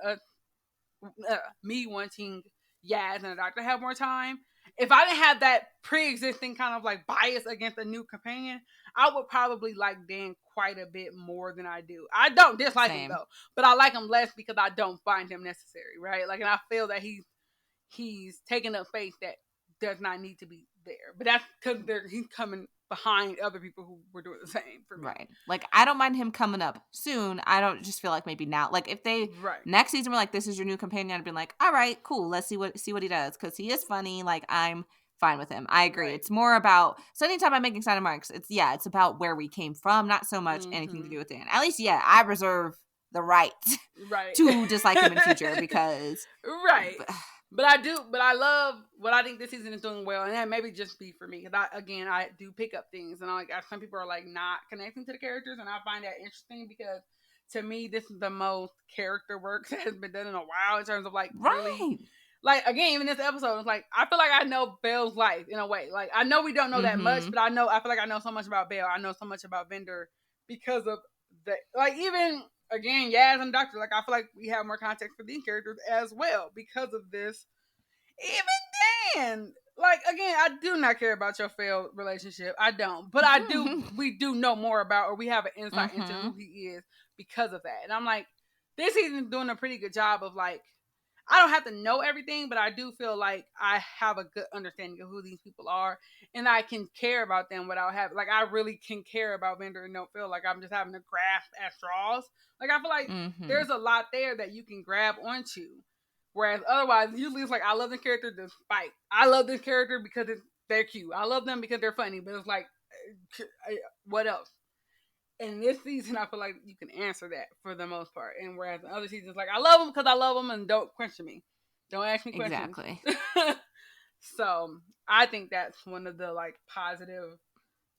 me wanting Yaz and the Doctor to have more time, if I didn't have that pre-existing kind of like bias against a new companion, I would probably like Dan quite a bit more than I do. I don't dislike him though, but I like him less because I don't find him necessary, right? Like, and I feel that he's taking up space that does not need to be there. But that's because he's coming behind other people who were doing the same for me. Right. Like, I don't mind him coming up soon. I don't just feel like maybe now. Like, if they next season were like, this is your new companion, I'd be like, all right, cool. Let's see what he does, because he is funny. Like, I'm fine with him. I agree. Right. It's more about, so anytime I'm making sign marks, it's about where we came from, not so much anything to do with Dan. At least, I reserve the right to dislike him in future, because But I love what I think this season is doing well, and that maybe just be for me, because I do pick up things, and some people are like not connecting to the characters, and I find that interesting, because to me this is the most character work that has been done in a while, in terms of like really, like, again, even this episode, it's like, I feel like I know Belle's life in a way. Like, I know we don't know that much, but I feel like I know so much about Belle. I know so much about Bender because of the, like, even again, Yaz and Doctor, like, I feel like we have more context for these characters as well because of this. Even Dan, like, again, I do not care about your failed relationship. I don't. But I do, we do know more about, or we have an insight into who he is because of that. And I'm like, this season's doing a pretty good job of, like, I don't have to know everything, but I do feel like I have a good understanding of who these people are, and I can care about them without having, like, I really can care about Bender and don't feel like I'm just having to grasp at straws. Like, I feel like there's a lot there that you can grab onto, whereas otherwise, usually it's like, I love this character despite. I love this character because they're cute. I love them because they're funny, but it's like, what else? And this season, I feel like you can answer that for the most part. And whereas in other seasons, like, I love them because I love them, and don't question me. Don't ask me questions. Exactly. So I think that's one of the, like, positive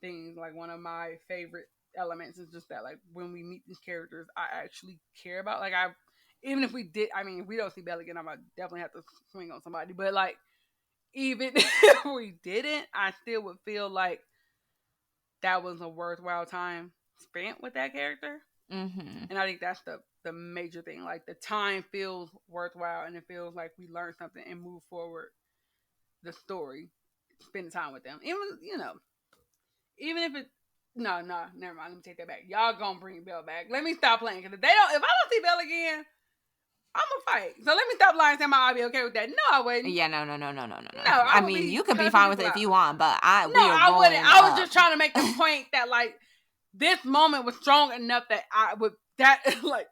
things. Like one of my favorite elements is just that, like, when we meet these characters, I actually care about. Like, even if we did, I mean, if we don't see Bella again, I might definitely have to swing on somebody. But like, even if we didn't, I still would feel like that was a worthwhile time spent with that character. Mm-hmm. And I think that's the major thing. Like, the time feels worthwhile, and it feels like we learned something and move forward the story, spending time with them. Even, even if it, no, never mind. Let me take that back. Y'all gonna bring Belle back. Let me stop playing, because if I don't see Belle again, I'm gonna fight. So let me stop lying and saying I'll be okay with that. No, I wouldn't. Yeah, no. No, I mean, you could be fine with it if you want, but I wouldn't. I was just trying to make the point that, like, this moment was strong enough that I would, that, like,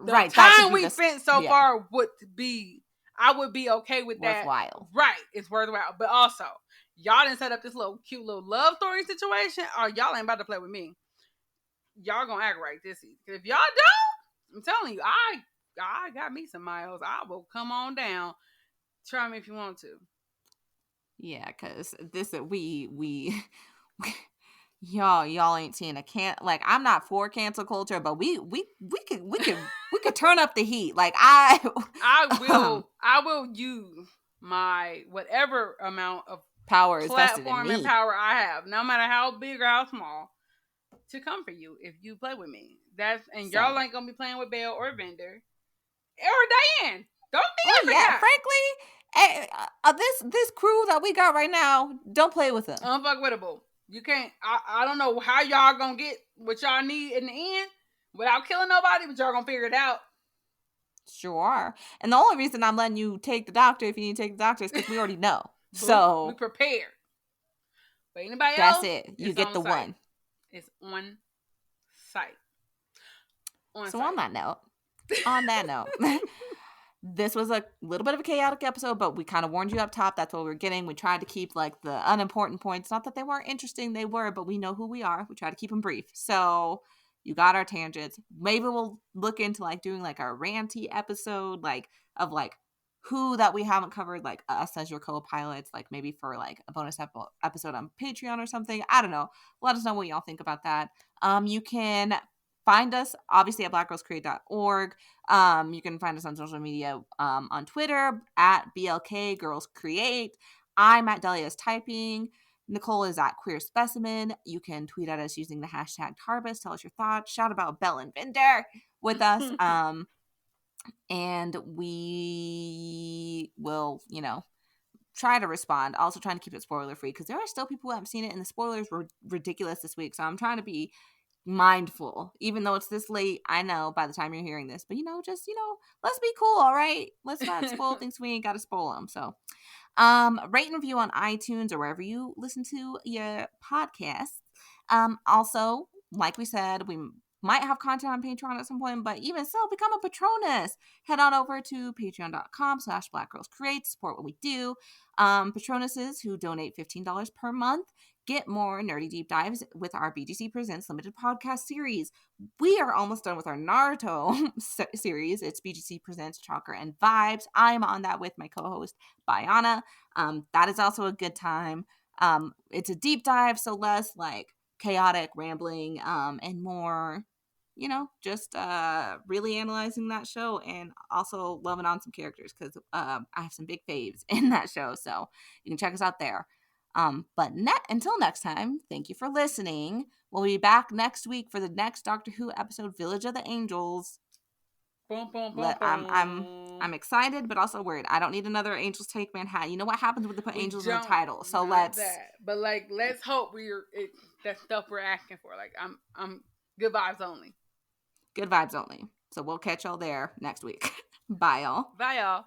the right, time we spent so far would be, I would be okay with that. Worthwhile. Right, it's worthwhile. But also, y'all didn't set up this little cute little love story situation, or y'all ain't about to play with me. Y'all gonna act right this season. If y'all don't, I'm telling you, I got me some miles. I will come on down. Try me if you want to. Yeah, because this we y'all ain't seen I'm not for cancel culture, but we could turn up the heat. Like, I will use my whatever amount of power is vested in me. And power I have, no matter how big or how small, to come for you if you play with me. Y'all ain't gonna be playing with Belle or Vender or Diane. Don't think frankly, this crew that we got right now, don't play with them. Unfuckwittable. You can't. I don't know how y'all gonna get what y'all need in the end without killing nobody, but y'all gonna figure it out. Sure are. And the only reason I'm letting you take the doctor, if you need to take the doctor, is because we already know. So we prepared. But anybody else, that's it. You get the one. It's on site. On that note, this was a little bit of a chaotic episode, but we kind of warned you up top. That's what we were getting. We tried to keep, like, the unimportant points. Not that they weren't interesting. They were, but we know who we are. We try to keep them brief. So you got our tangents. Maybe we'll look into, like, doing, like, a ranty episode, like, of, like, who that we haven't covered, like, us as your co-pilots, like, maybe for, like, a bonus episode on Patreon or something. I don't know. Let us know what y'all think about that. You can find us, obviously, at blackgirlscreate.org. You can find us on social media, on Twitter, at BLK Girls Create. I'm at Delia's Typing. Nicole is at Queer Specimen. You can tweet at us using the hashtag TARDIS. Tell us your thoughts. Shout about Belle and Vender with us. And we will, try to respond. Also trying to keep it spoiler free, because there are still people who haven't seen it, and the spoilers were ridiculous this week. So I'm trying to be mindful, even though it's this late. I know by the time you're hearing this, but let's be cool. All right, let's not spoil things we ain't got to spoil them. So rate and review on iTunes or wherever you listen to your podcasts. Also, like we said, we might have content on Patreon at some point, but even so, become a Patronus. Head on over to patreon.com/blackgirlscreate to support what we do. Patronuses who donate $15 per month get more nerdy deep dives with our BGC Presents limited podcast series. We are almost done with our Naruto series. It's BGC Presents Chakra and Vibes. I'm on that with my co-host, Bayana. That is also a good time. It's a deep dive, so less like chaotic rambling, and more, just really analyzing that show, and also loving on some characters, because I have some big faves in that show, so you can check us out there. But until next time, thank you for listening. We'll be back next week for the next Doctor Who episode, Village of the Angels. Boom, boom, boom, I'm excited, but also worried. I don't need another Angels Take Manhattan. You know what happens when they put Angels in the title? So let's hope that stuff we're asking for. Like, I'm good vibes only. Good vibes only. So we'll catch y'all there next week. Bye, y'all. Bye, y'all.